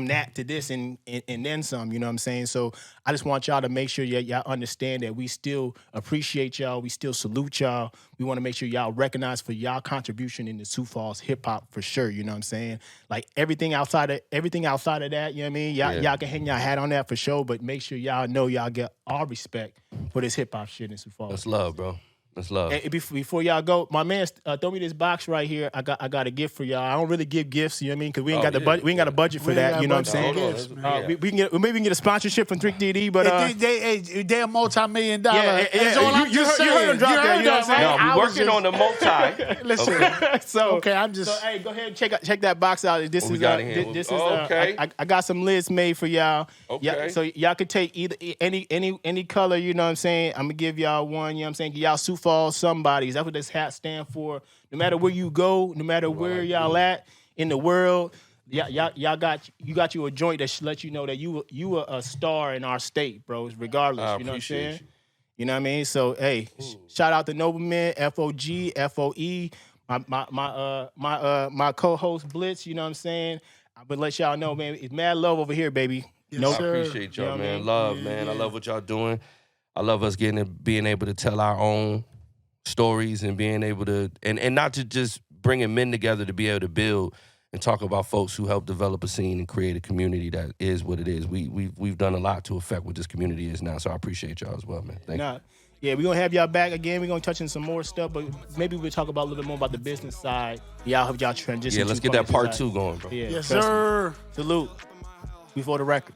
that to this and then some, you know what I'm saying? So I just want y'all to make sure y'all understand that we still appreciate y'all. We still salute y'all. We want to make sure y'all recognize for y'all contribution in the Sioux Falls hip hop for sure, you know what I'm saying? Like everything outside of that, you know what I mean? Y'all can hang y'all hat on that for sure, but make sure y'all know y'all get all respect for this hip hop shit in Sioux Falls. That's love, bro. That's love. Hey, before y'all go, my man, throw me this box right here. I got a gift for y'all. I don't really give gifts, you know what I mean? Because we ain't got the budget. We ain't got a budget for that. You know what I'm saying? Gifts, man. We can get a sponsorship from 3D, but They're a multi-million-dollar. yeah, That's all I'm you just heard saying. him drop that, you know what I'm saying? No, I we're was working just- on the multi. Listen, so okay, I'm just. So hey, go ahead and check that box out. This What we is got in here? this is Okay. I got some lids made for y'all. Okay. So y'all could take either any color. You know what I'm saying? I'm gonna give y'all one. You know what I'm saying? Y'all Sioux Falls somebodies. That's what this hat stand for. No matter where you go, no matter where y'all at in the world. Y'all got you a joint that lets you know that you are a star in our state, bros. Regardless, I you know what I'm appreciate saying? You know what I mean? So hey, shout out to NobleMen, FOG, FOE, my co-host Blitz. You know what I'm saying? I would let y'all know, man. It's mad love over here, baby. Yes, No, I sir. appreciate y'all, You know what I man. mean? Love, man. I love what y'all doing. I love us being able to tell our own stories and being able to, and not to just bringing men together to be able to build and talk about folks who help develop a scene and create a community that is what it is. We've done a lot to affect what this community is now, so I appreciate y'all as well, man. Thank you. Yeah, we're gonna have y'all back again. We're gonna touch on some more stuff, but maybe we'll talk about a little bit more about the business side. Y'all help y'all transition. Yeah, let's to get that from part this 2 side. going, bro. Yeah, Yes, trust me. sir. Salute. Before the record.